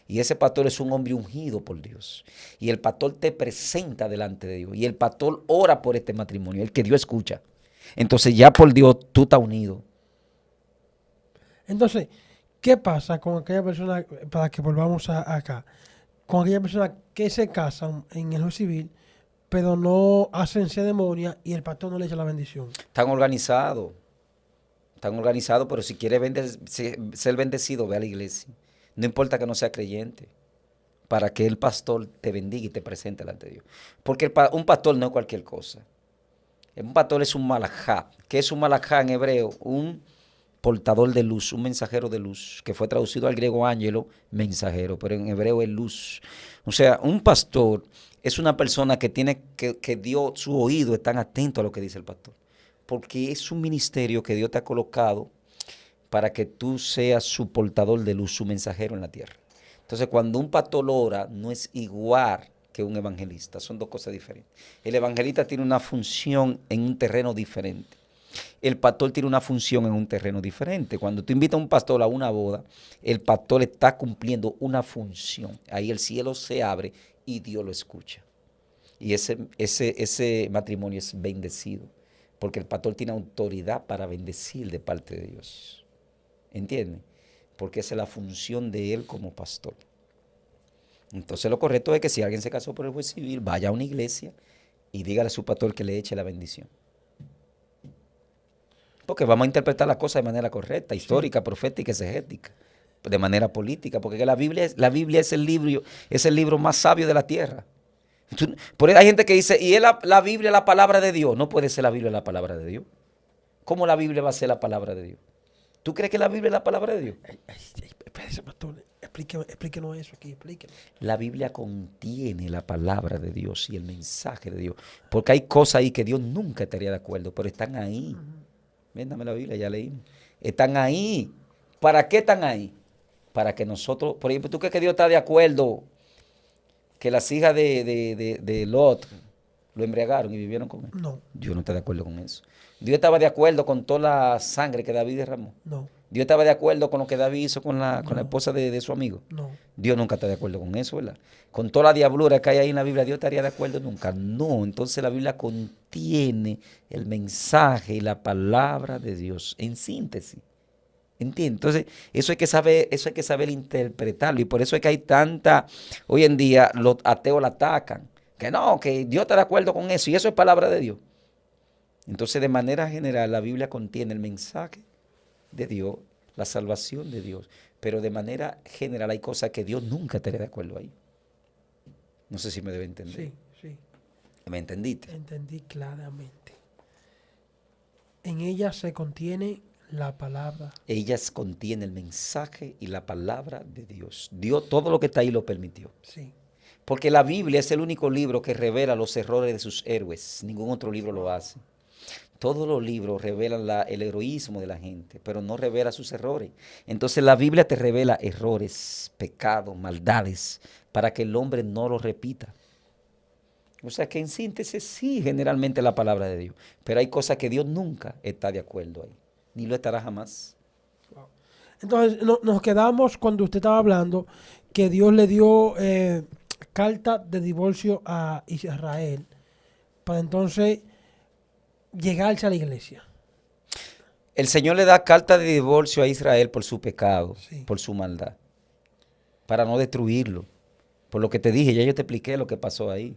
y ese pastor es un hombre ungido por Dios, y el pastor te presenta delante de Dios, y el pastor ora por este matrimonio, el que Dios escucha. Entonces ya por Dios tú estás unido. entonces, ¿qué pasa con aquella persona, para que volvamos acá, con aquella persona que se casan en el juez civil, pero no hacen ceremonia y el pastor no le echa la bendición? Están organizados, pero si quieres ser bendecido, ve a la iglesia. No importa que no sea creyente, para que el pastor te bendiga y te presente delante de Dios. Porque un pastor no es cualquier cosa. Un pastor es un malajá. ¿Qué es un malajá en hebreo? Un portador de luz, un mensajero de luz, que fue traducido al griego ángelo, mensajero, pero en hebreo es luz. O sea, un pastor es una persona que tiene que Dios, su oído están atentos a lo que dice el pastor, porque es un ministerio que Dios te ha colocado para que tú seas su portador de luz, su mensajero en la tierra. Entonces, cuando un pastor ora, no es igual que un evangelista, son dos cosas diferentes. El evangelista tiene una función en un terreno diferente. El pastor tiene una función en un terreno diferente. Cuando tú invitas a un pastor a una boda, el pastor está cumpliendo una función. Ahí el cielo se abre y Dios lo escucha. Y ese matrimonio es bendecido, porque el pastor tiene autoridad para bendecir de parte de Dios. ¿Entienden? Porque esa es la función de él como pastor. Entonces lo correcto es que si alguien se casó por el juez civil, vaya a una iglesia y dígale a su pastor que le eche la bendición. Porque vamos a interpretar las cosas de manera correcta, histórica, profética, exegética, de manera política, porque la Biblia es el libro más sabio de la tierra. Por ahí hay gente que dice, ¿y es la Biblia la palabra de Dios? No puede ser la Biblia la palabra de Dios. ¿Cómo la Biblia va a ser la palabra de Dios? ¿Tú crees que la Biblia es la palabra de Dios? Espérese, pastor, explíquenos eso aquí, explíquenos. La Biblia contiene la palabra de Dios y el mensaje de Dios. Porque hay cosas ahí que Dios nunca estaría de acuerdo, pero están ahí. Ven, dame la Biblia, ya leímos. Están ahí. ¿Para qué están ahí? Para que nosotros, por ejemplo, ¿tú crees que Dios está de acuerdo que las hijas de Lot lo embriagaron y vivieron con él? No, Dios no está de acuerdo con eso. Dios estaba de acuerdo con toda la sangre que David derramó. no, Dios estaba de acuerdo con lo que David hizo con la No. esposa de su amigo. no. Dios nunca está de acuerdo con eso, ¿verdad? Con toda la diablura que hay ahí en la Biblia, ¿Dios estaría de acuerdo nunca? No, entonces la Biblia contiene el mensaje y la palabra de Dios en síntesis. ¿Entiendes? Entonces, eso hay que saber interpretarlo. Y por eso es que hay hoy en día los ateos la atacan. Que no, que Dios está de acuerdo con eso, y eso es palabra de Dios. Entonces, de manera general, la Biblia contiene el mensaje de Dios, la salvación de Dios. Pero de manera general hay cosas que Dios nunca estaría de acuerdo ahí. No sé si me debe entender. Sí, sí, ¿Me entendiste? entendí claramente. En ella se contiene la palabra. Ellas contienen el mensaje y la palabra de Dios. Dios todo lo que está ahí lo permitió. Sí, Porque la Biblia es el único libro que revela los errores de sus héroes. Ningún otro libro lo hace. Todos los libros revelan el heroísmo de la gente, pero no revela sus errores. Entonces la Biblia te revela errores, pecados, maldades, para que el hombre no los repita. O sea que en síntesis sí, generalmente la palabra de Dios, pero hay cosas que Dios nunca está de acuerdo ahí, ni lo estará jamás. Entonces, nos quedamos cuando usted estaba hablando que Dios le dio carta de divorcio a Israel para entonces llegarse a la iglesia. El Señor le da carta de divorcio a Israel por su pecado, Sí. por su maldad, para no destruirlo. Por lo que te dije, ya yo te expliqué lo que pasó ahí.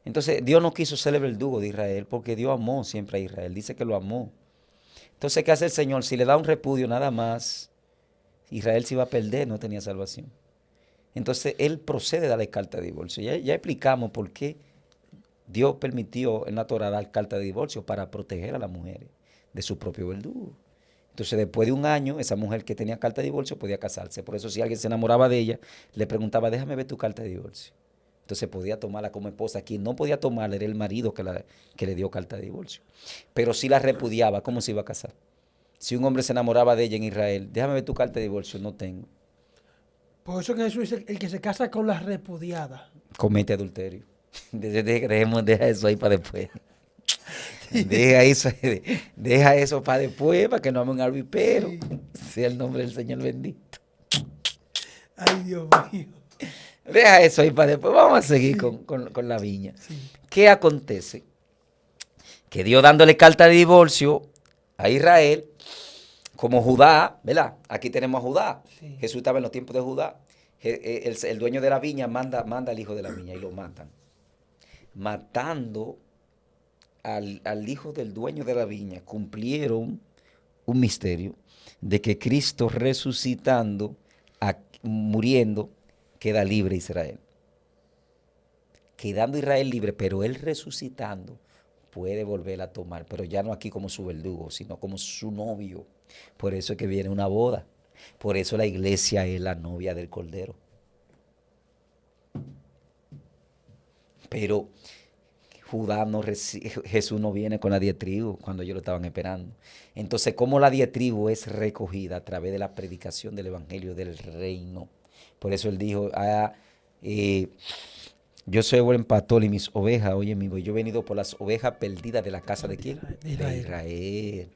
Entonces, Dios no quiso ser el verdugo de Israel porque Dios amó siempre a Israel. Dice que lo amó. Entonces, ¿qué hace el Señor? Si le da un repudio nada más, Israel se iba a perder, no tenía salvación. Entonces, Él procede a darle carta de divorcio. Ya explicamos por qué Dios permitió en la Torah dar carta de divorcio para proteger a las mujeres de su propio verdugo. Entonces, después de un año, esa mujer que tenía carta de divorcio podía casarse. Por eso, si alguien se enamoraba de ella, le preguntaba, déjame ver tu carta de divorcio. Entonces podía tomarla como esposa. Quien no podía tomarla era el marido que le dio carta de divorcio. Pero si la repudiaba, ¿cómo se iba a casar? Si un hombre se enamoraba de ella en Israel, déjame ver tu carta de divorcio, no tengo. Por eso que Jesús es el que se casa con la repudiada. Comete adulterio. Deja eso ahí para después. Deja eso para después, para que no hable un albipero. Sí. Sea el nombre del Señor bendito. Ay, Dios mío. Deja eso ahí para después. Vamos a seguir con la viña. Sí. ¿Qué acontece? Que Dios dándole carta de divorcio a Israel, como Judá, ¿verdad? Aquí tenemos a Judá. Sí. Jesús estaba en los tiempos de Judá. El dueño de la viña manda al hijo de la viña y lo matan. Matando al hijo del dueño de la viña, cumplieron un misterio de que Cristo resucitando, muriendo, queda libre Israel. Quedando Israel libre, pero él resucitando puede volver a tomar, pero ya no aquí como su verdugo, sino como su novio. Por eso es que viene una boda. Por eso la iglesia es la novia del Cordero. Pero Jesús no viene con la 10 tribus cuando ellos lo estaban esperando. Entonces, ¿cómo la 10 tribus es recogida a través de la predicación del evangelio del reino? Por eso él dijo, yo soy buen pastor y mis ovejas, oye mi voz, yo he venido por las ovejas perdidas de la casa de quién? De Israel.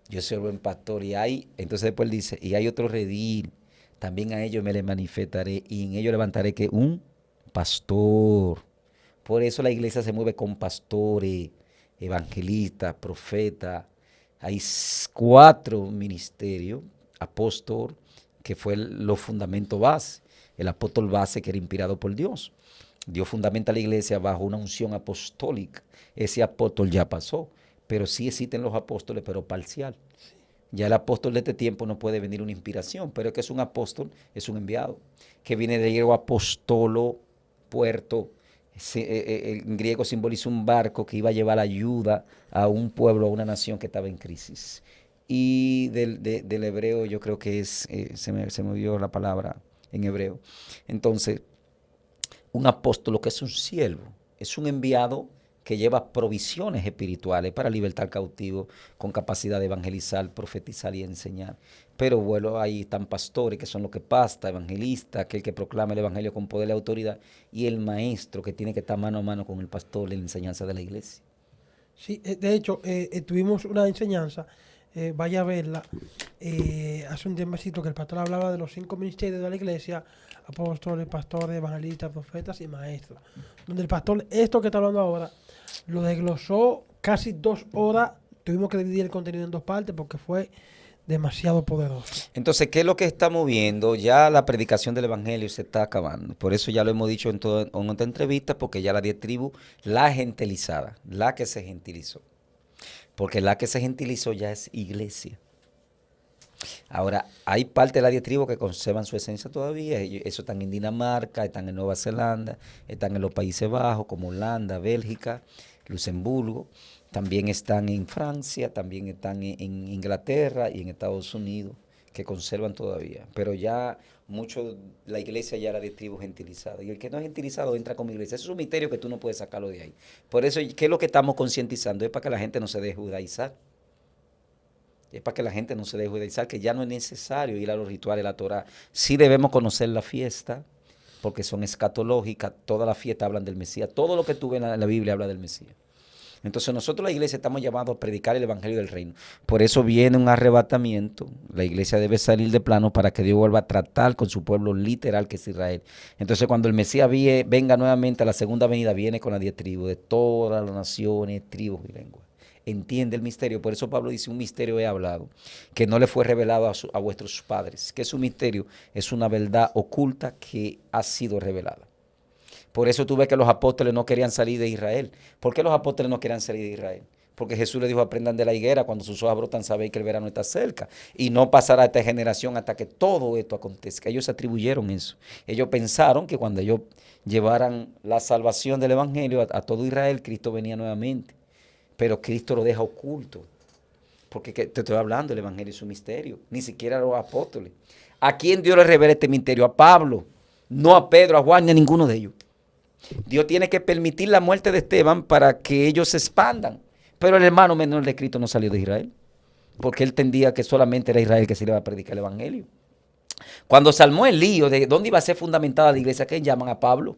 Yo soy buen pastor entonces después dice, y hay otro redil, también a ellos me les manifestaré y en ellos levantaré que un pastor. Por eso la iglesia se mueve con pastores, evangelistas, profetas. Hay 4 ministerios, apóstol, que fue los fundamentos base. El apóstol base que era inspirado por Dios. Dios fundamenta la iglesia bajo una unción apostólica. Ese apóstol ya pasó, pero sí existen los apóstoles, pero parcial. Ya el apóstol de este tiempo no puede venir una inspiración, pero es que es un apóstol, es un enviado, que viene de griego apostolo, puerto. En griego simboliza un barco que iba a llevar ayuda a un pueblo, a una nación que estaba en crisis. Y del hebreo yo creo que se me dio la palabra en hebreo. Entonces, un apóstol, lo que es un siervo, es un enviado que lleva provisiones espirituales para libertar cautivos con capacidad de evangelizar, profetizar y enseñar. Pero bueno, ahí están pastores que son los que pastan, evangelistas, aquel que proclama el evangelio con poder y autoridad, y el maestro que tiene que estar mano a mano con el pastor en la enseñanza de la iglesia. Sí, de hecho, tuvimos una enseñanza, vaya a verla, hace un tiempecito que el pastor hablaba de los 5 ministerios de la iglesia, apóstoles, pastores, evangelistas, profetas y maestros. Donde el pastor, esto que está hablando ahora, lo desglosó casi 2 horas, tuvimos que dividir el contenido en 2 partes porque fue demasiado poderoso. Entonces, ¿qué es lo que estamos viendo? Ya la predicación del evangelio se está acabando. Por eso ya lo hemos dicho en otra entrevista, porque ya la 10 tribus, la gentilizada, la que se gentilizó. Porque la que se gentilizó ya es iglesia. Ahora, hay parte de la 10 tribus que conservan su esencia todavía. Eso están en Dinamarca, están en Nueva Zelanda, están en los Países Bajos, como Holanda, Bélgica, Luxemburgo. También están en Francia, también están en Inglaterra y en Estados Unidos, que conservan todavía, pero ya mucho, la iglesia ya era de tribu gentilizada, y el que no es gentilizado entra como iglesia. Eso es un misterio que tú no puedes sacarlo de ahí. Por eso, ¿qué es lo que estamos concientizando? Es para que la gente no se deje judaizar. Es para que la gente no se deje judaizar, que ya no es necesario ir a los rituales de la Torah. Sí debemos conocer la fiesta, porque son escatológicas, todas las fiestas hablan del Mesías, todo lo que tú ves en la Biblia habla del Mesías. Entonces nosotros la iglesia estamos llamados a predicar el evangelio del reino. Por eso viene un arrebatamiento. La iglesia debe salir de plano para que Dios vuelva a tratar con su pueblo literal que es Israel. Entonces cuando el Mesías venga nuevamente a la segunda venida, viene con las 10 tribus de todas las naciones, tribus y lenguas. Entiende el misterio. Por eso Pablo dice, un misterio he hablado, que no le fue revelado a vuestros padres. Que es un misterio, es una verdad oculta que ha sido revelada. Por eso tú ves que los apóstoles no querían salir de Israel. ¿Por qué los apóstoles no querían salir de Israel? Porque Jesús les dijo, aprendan de la higuera, cuando sus hojas brotan sabéis que el verano está cerca. Y no pasará esta generación hasta que todo esto acontezca. Ellos atribuyeron eso. Ellos pensaron que cuando ellos llevaran la salvación del evangelio a todo Israel, Cristo venía nuevamente. Pero Cristo lo deja oculto. Porque te estoy hablando, el evangelio es un misterio. Ni siquiera a los apóstoles. ¿A quién Dios le revela este misterio? A Pablo. No a Pedro, a Juan, ni a ninguno de ellos. Dios tiene que permitir la muerte de Esteban para que ellos se expandan. Pero el hermano menor de Cristo no salió de Israel, porque él entendía que solamente era Israel que se le iba a predicar el evangelio. Cuando se armó el lío de dónde iba a ser fundamentada la iglesia, ¿qué llaman a Pablo?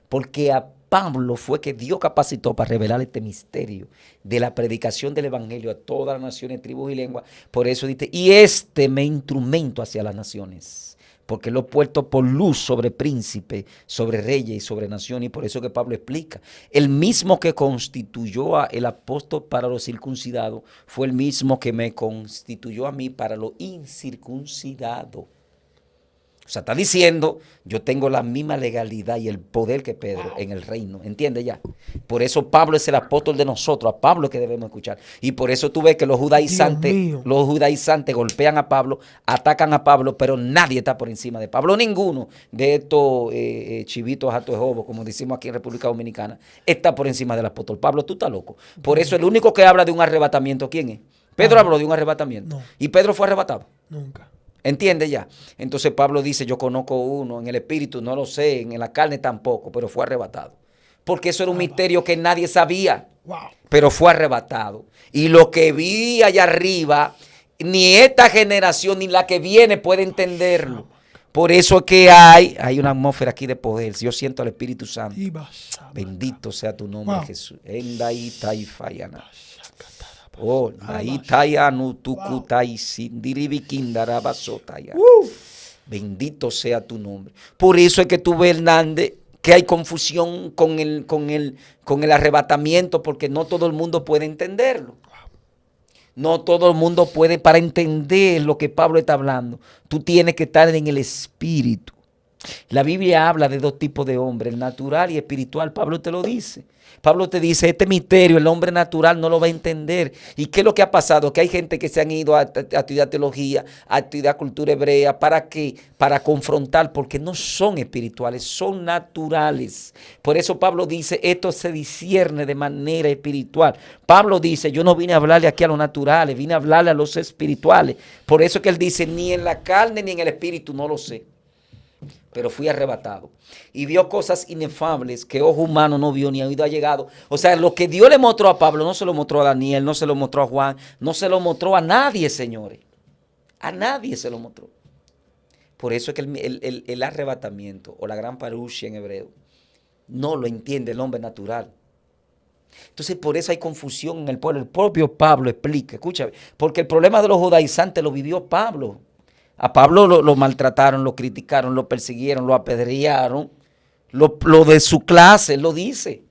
Porque a Pablo fue que Dios capacitó para revelar este misterio de la predicación del evangelio a todas las naciones, tribus y lenguas. Por eso dice, y este me instrumento hacia las naciones, porque lo he puesto por luz sobre príncipes, sobre reyes y sobre naciones. Y por eso que Pablo explica, el mismo que constituyó a el apóstol para los circuncidados, fue el mismo que me constituyó a mí para los incircuncidados. O sea, está diciendo, yo tengo la misma legalidad y el poder que Pedro en el reino. ¿Entiendes ya? Por eso Pablo es el apóstol de nosotros. A Pablo es que debemos escuchar. Y por eso tú ves que los judaizantes golpean a Pablo, atacan a Pablo, pero nadie está por encima de Pablo. Ninguno de estos chivitos jatos de jobo, como decimos aquí en República Dominicana, está por encima del apóstol Pablo. Tú estás loco. Por eso el único que habla de un arrebatamiento, ¿quién es? Pedro habló de un arrebatamiento. No. ¿Y Pedro fue arrebatado? Nunca. ¿Entiende ya? Entonces Pablo dice, yo conozco uno, en el espíritu no lo sé, en la carne tampoco, pero fue arrebatado. Porque eso era un misterio que nadie sabía, pero fue arrebatado. Y lo que vi allá arriba, ni esta generación ni la que viene puede entenderlo. Por eso es que hay una atmósfera aquí de poder. Yo siento al Espíritu Santo. Bendito sea tu nombre, Jesús. Endai taifayana. Oh, bendito sea tu nombre. Por eso es que tú ves, Hernández, que hay confusión con el arrebatamiento, porque no todo el mundo puede entenderlo. No todo el mundo puede, para entender lo que Pablo está hablando, tú tienes que estar en el espíritu. La Biblia habla de dos tipos de hombres, el natural y espiritual. Pablo te lo dice. Pablo te dice, este misterio el hombre natural no lo va a entender. ¿Y qué es lo que ha pasado? Que hay gente que se han ido a estudiar teología, a estudiar cultura hebrea. ¿Para qué? Para confrontar, porque no son espirituales, son naturales. Por eso Pablo dice, esto se discierne de manera espiritual. Pablo dice, yo no vine a hablarle aquí a los naturales, vine a hablarle a los espirituales. Por eso que él dice, ni en la carne ni en el espíritu, no lo sé. Pero fui arrebatado y vio cosas inefables que ojo humano no vio ni oído ha llegado. O sea, lo que Dios le mostró a Pablo no se lo mostró a Daniel, no se lo mostró a Juan, no se lo mostró a nadie, señores. A nadie se lo mostró. Por eso es que el arrebatamiento o la gran parushia en hebreo no lo entiende el hombre natural. Entonces, por eso hay confusión en el pueblo. El propio Pablo explica, escúchame, porque el problema de los judaizantes lo vivió Pablo. A Pablo lo maltrataron, lo criticaron, lo persiguieron, lo apedrearon. Lo de su clase, él lo dice.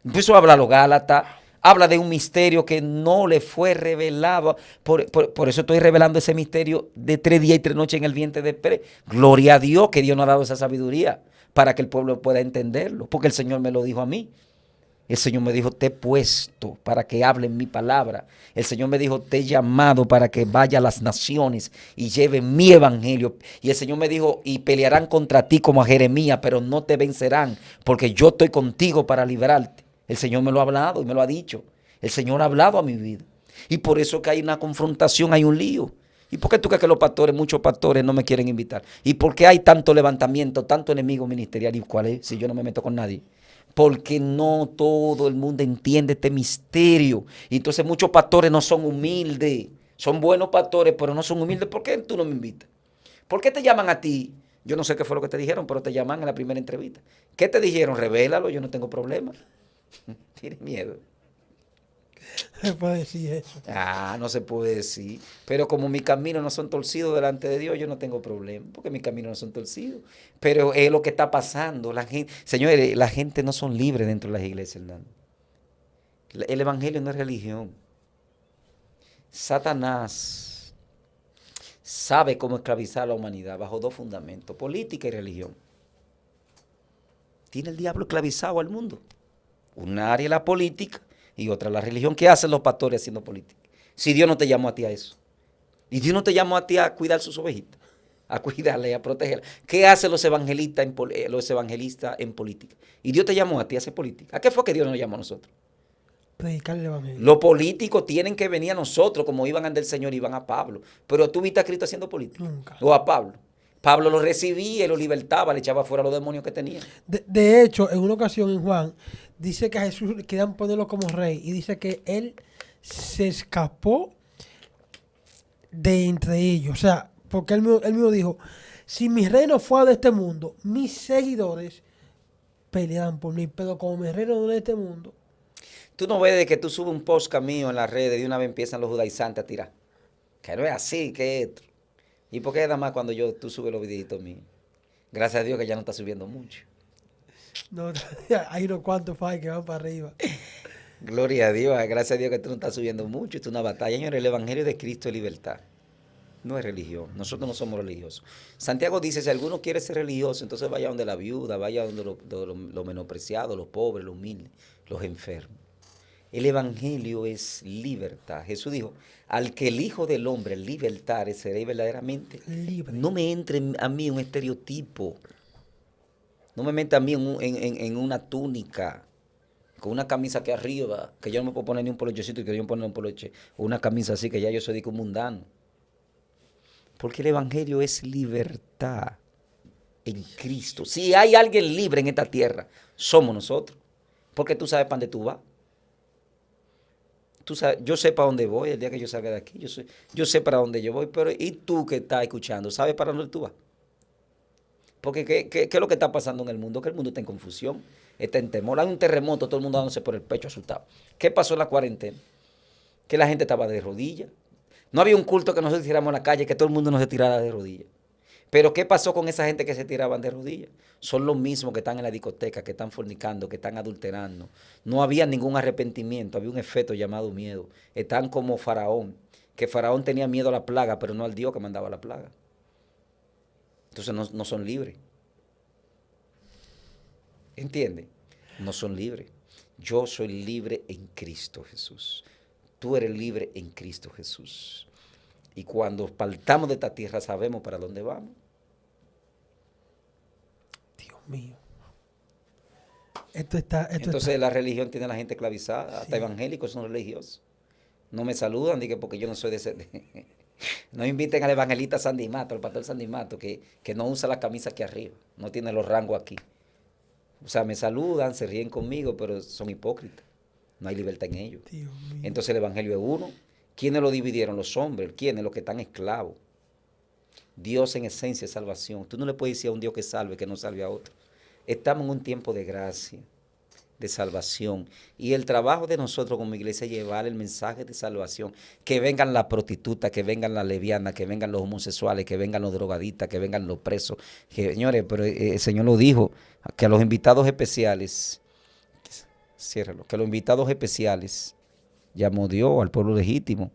Empezó a hablar a los Gálatas, habla de un misterio que no le fue revelado. Por eso estoy revelando ese misterio de 3 días y 3 noches en el vientre de Pérez. Gloria a Dios que Dios nos ha dado esa sabiduría para que el pueblo pueda entenderlo. Porque el Señor me lo dijo a mí. El Señor me dijo, te he puesto para que hablen mi palabra. El Señor me dijo, te he llamado para que vaya a las naciones y lleve mi evangelio. Y el Señor me dijo, y pelearán contra ti como a Jeremías, pero no te vencerán, porque yo estoy contigo para librarte. El Señor me lo ha hablado y me lo ha dicho. El Señor ha hablado a mi vida. Y por eso que hay una confrontación, hay un lío. ¿Y por qué tú crees que los pastores, muchos pastores, no me quieren invitar? ¿Y por qué hay tanto levantamiento, tanto enemigo ministerial? ¿Y cuál es? Si yo no me meto con nadie. Porque no todo el mundo entiende este misterio. Y entonces muchos pastores no son humildes. Son buenos pastores, pero no son humildes. ¿Por qué tú no me invitas? ¿Por qué te llaman a ti? Yo no sé qué fue lo que te dijeron, pero te llaman en la primera entrevista. ¿Qué te dijeron? Revélalo, yo no tengo problema. Tienes miedo. Se puede decir eso. Ah, no se puede decir. Pero como mis caminos no son torcidos delante de Dios, yo no tengo problema, porque mis caminos no son torcidos. Pero es lo que está pasando. La gente, señores, la gente no son libres dentro de las iglesias, Hernando. El evangelio no es religión. Satanás sabe cómo esclavizar a la humanidad bajo dos fundamentos, política y religión. Tiene el diablo esclavizado al mundo. Una área es la política y otra la religión. ¿Qué hacen los pastores haciendo política? Si Dios no te llamó a ti a eso. Y Dios no te llamó a ti a cuidar sus ovejitas, a cuidarle, a protegerla. ¿Qué hacen los evangelistas en política? Y Dios te llamó a ti a hacer política. ¿A qué fue que Dios nos llamó a nosotros? Predicar el evangelio. Los políticos tienen que venir a nosotros, como iban ante el Señor, iban a Pablo. Pero tú viste a Cristo haciendo política. Nunca. O a Pablo. Pablo lo recibía y lo libertaba, le echaba fuera a los demonios que tenía. De hecho, en una ocasión en Juan, dice que a Jesús querían ponerlo como rey. Y dice que él se escapó de entre ellos. O sea, porque él mismo dijo, si mi reino fuera de este mundo, mis seguidores peleaban por mí. Pero como mi reino no es de este mundo, Tú no ves de que tú subes un post mío en las redes y de una vez empiezan los judaizantes a tirar. Que no es así, que esto. ¿Y por qué nada más cuando tú subes los videitos míos? Gracias a Dios que ya no está subiendo mucho. no, hay unos cuantos fans que van para arriba. Gloria a Dios, gracias a Dios que tú no estás subiendo mucho. Esto es una batalla. Señores, el Evangelio de Cristo es libertad. No es religión. Nosotros no somos religiosos. Santiago dice, si alguno quiere ser religioso, entonces vaya donde la viuda, vaya donde los menospreciados, los pobres, los humildes, los enfermos. El Evangelio es libertad. Jesús dijo, al que el Hijo del Hombre libertare, seréis verdaderamente Libre. No me entre a mí un estereotipo. No me meta a mí en una túnica, con una camisa que arriba, que yo no me puedo poner ni un polochecito y que yo me ponga un poloche, o una camisa así que ya yo soy de un mundano. Porque el Evangelio es libertad en Cristo. Si hay alguien libre en esta tierra, somos nosotros. Porque tú sabes para dónde tú vas. Tú sabes, yo sé para dónde voy el día que yo salga de aquí. Yo sé para dónde yo voy, pero ¿y tú que estás escuchando? ¿Sabes para dónde tú vas? Porque ¿qué es lo que está pasando en el mundo? Que el mundo está en confusión, está en temor. Hay un terremoto, todo el mundo dándose por el pecho asustado. ¿Qué pasó en la cuarentena? Que la gente estaba de rodillas. No había un culto que nosotros tiráramos en la calle, que todo el mundo no se tirara de rodillas. Pero ¿qué pasó con esa gente que se tiraban de rodillas? Son los mismos que están en la discoteca, que están fornicando, que están adulterando. No había ningún arrepentimiento, había un efecto llamado miedo. Están como Faraón, que Faraón tenía miedo a la plaga, pero no al Dios que mandaba la plaga. Entonces no son libres. ¿Entiendes? No son libres. Yo soy libre en Cristo Jesús. Tú eres libre en Cristo Jesús. Y cuando partamos de esta tierra sabemos para dónde vamos. Dios mío. Entonces la religión tiene a la gente esclavizada. Hasta Sí. evangélicos son religiosos. No me saludan dije, porque yo no soy de ese. No inviten al evangelista Sandy Mato, al pastor Sandy Mato, que no usa la camisa aquí arriba. No tiene los rangos aquí. O sea, me saludan, se ríen conmigo, pero son hipócritas. No hay libertad en ellos. Dios mío. Entonces el evangelio es uno. ¿Quiénes lo dividieron? Los hombres. ¿Quiénes? Los que están esclavos. Dios en esencia es salvación. Tú no le puedes decir a un Dios que salve que no salve a otro. Estamos en un tiempo de gracia, de salvación. Y el trabajo de nosotros como iglesia es llevar el mensaje de salvación. Que vengan las prostitutas, que vengan las lesbianas, que vengan los homosexuales, que vengan los drogadistas, que vengan los presos. Señores, pero el Señor lo dijo, que a los invitados especiales, ciérralo, que a los invitados especiales llamó Dios al pueblo legítimo.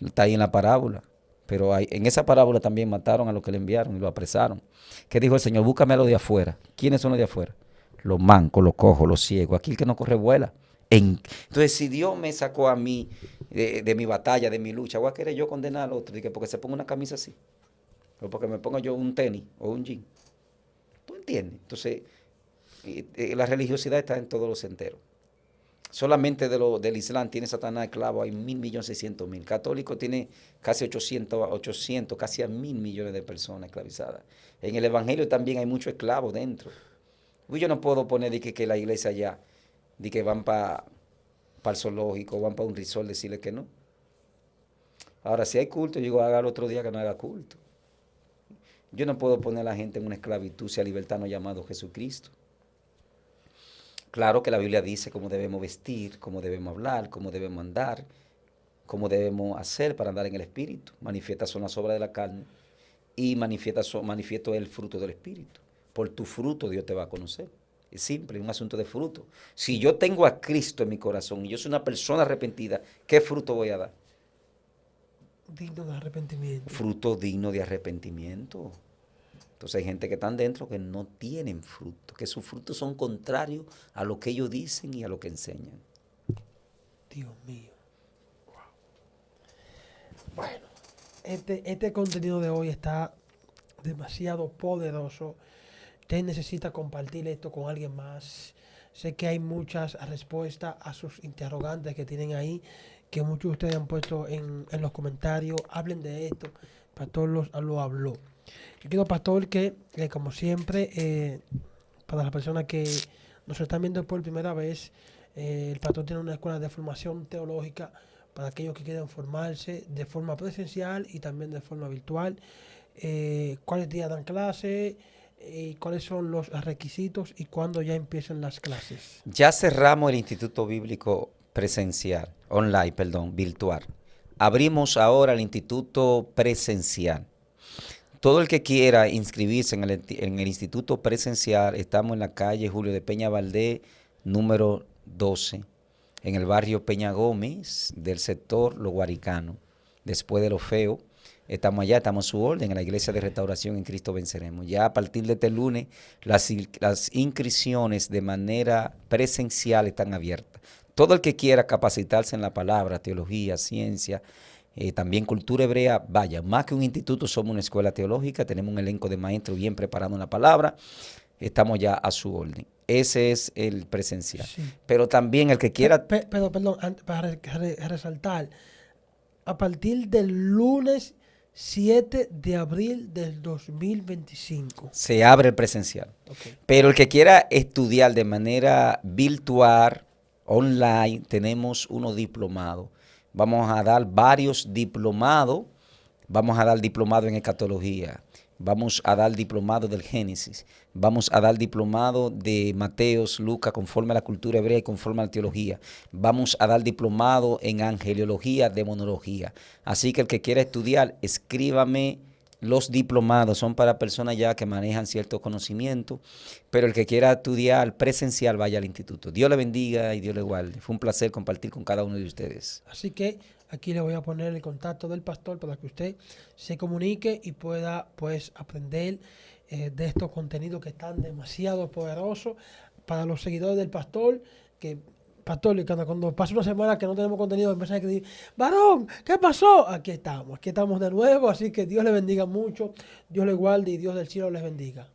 Está ahí en la parábola. Pero en esa parábola también mataron a los que le enviaron y lo apresaron. ¿Qué dijo el Señor? Búscame a los de afuera. ¿Quiénes son los de afuera? Los mancos, los cojos, los ciegos. Aquí el que no corre vuela. Entonces, si Dios me sacó a mí de mi batalla, de mi lucha, voy a querer yo condenar al otro. Porque se ponga una camisa así. O porque me ponga yo un tenis o un jean. ¿Tú entiendes? Entonces, la religiosidad está en todos los enteros. Solamente del Islam tiene Satanás esclavo, hay 1.600.000. Católico tiene casi 800, casi a 1.000 millones de personas esclavizadas. En el Evangelio también hay muchos esclavos dentro. Pues yo no puedo poner de que la iglesia allá, de que van para el zoológico, van para un resort, decirle que no. Ahora, si hay culto, yo digo, haga el otro día que no haga culto. Yo no puedo poner a la gente en una esclavitud si a libertad no ha llamado Jesucristo. Claro que la Biblia dice cómo debemos vestir, cómo debemos hablar, cómo debemos andar, cómo debemos hacer para andar en el Espíritu. Manifiestas son las obras de la carne y manifiesto el fruto del Espíritu. Por tu fruto Dios te va a conocer. Es simple, es un asunto de fruto. Si yo tengo a Cristo en mi corazón y yo soy una persona arrepentida, ¿qué fruto voy a dar? Digno de arrepentimiento. Fruto digno de arrepentimiento. Entonces hay gente que están dentro que no tienen fruto, que sus frutos son contrarios a lo que ellos dicen y a lo que enseñan. Dios mío. Wow. Bueno, este contenido de hoy está demasiado poderoso. Usted necesita compartir esto con alguien más. Sé que hay muchas respuestas a sus interrogantes que tienen ahí, que muchos de ustedes han puesto en los comentarios. Hablen de esto. Pastor lo habló. Yo quiero, Pastor, que como siempre, para las personas que nos están viendo por primera vez, el Pastor tiene una escuela de formación teológica para aquellos que quieran formarse de forma presencial y también de forma virtual. ¿Cuáles días dan clase? ¿Cuáles son los requisitos y cuándo ya empiezan las clases? Ya cerramos el Instituto Bíblico virtual. Abrimos ahora el Instituto Presencial. Todo el que quiera inscribirse en el Instituto Presencial, estamos en la calle Julio de Peña Valdés, número 12, en el barrio Peña Gómez, del sector Los Guaricanos, después de Lo Feo. Estamos allá, estamos a su orden, en la Iglesia de Restauración en Cristo Venceremos. Ya a partir de este lunes, las inscripciones de manera presencial están abiertas. Todo el que quiera capacitarse en la palabra, teología, ciencia, también cultura hebrea, vaya, más que un instituto, somos una escuela teológica, tenemos un elenco de maestros bien preparados en la palabra, estamos ya a su orden. Ese es el presencial. Sí. Pero también el que quiera... Pero perdón, para resaltar, a partir del lunes 7 de abril del 2025. Se abre el presencial. Okay. Pero el que quiera estudiar de manera virtual, online, tenemos unos diplomados. Vamos a dar varios diplomados. Vamos a dar diplomado en escatología. Vamos a dar diplomado del Génesis. Vamos a dar diplomado de Mateos, Lucas, conforme a la cultura hebrea y conforme a la teología. Vamos a dar diplomado en angeliología, demonología. Así que el que quiera estudiar, escríbame. Los diplomados son para personas ya que manejan ciertos conocimientos, pero el que quiera estudiar presencial, vaya al instituto. Dios le bendiga y Dios le guarde. Fue un placer compartir con cada uno de ustedes. Así que aquí le voy a poner el contacto del pastor para que usted se comunique y pueda pues aprender de estos contenidos que están demasiado poderosos para los seguidores del pastor, que Pastor, cuando pasa una semana que no tenemos contenido, empiezan a decir, varón, ¿qué pasó? Aquí estamos de nuevo, así que Dios le bendiga mucho, Dios le guarde y Dios del cielo les bendiga.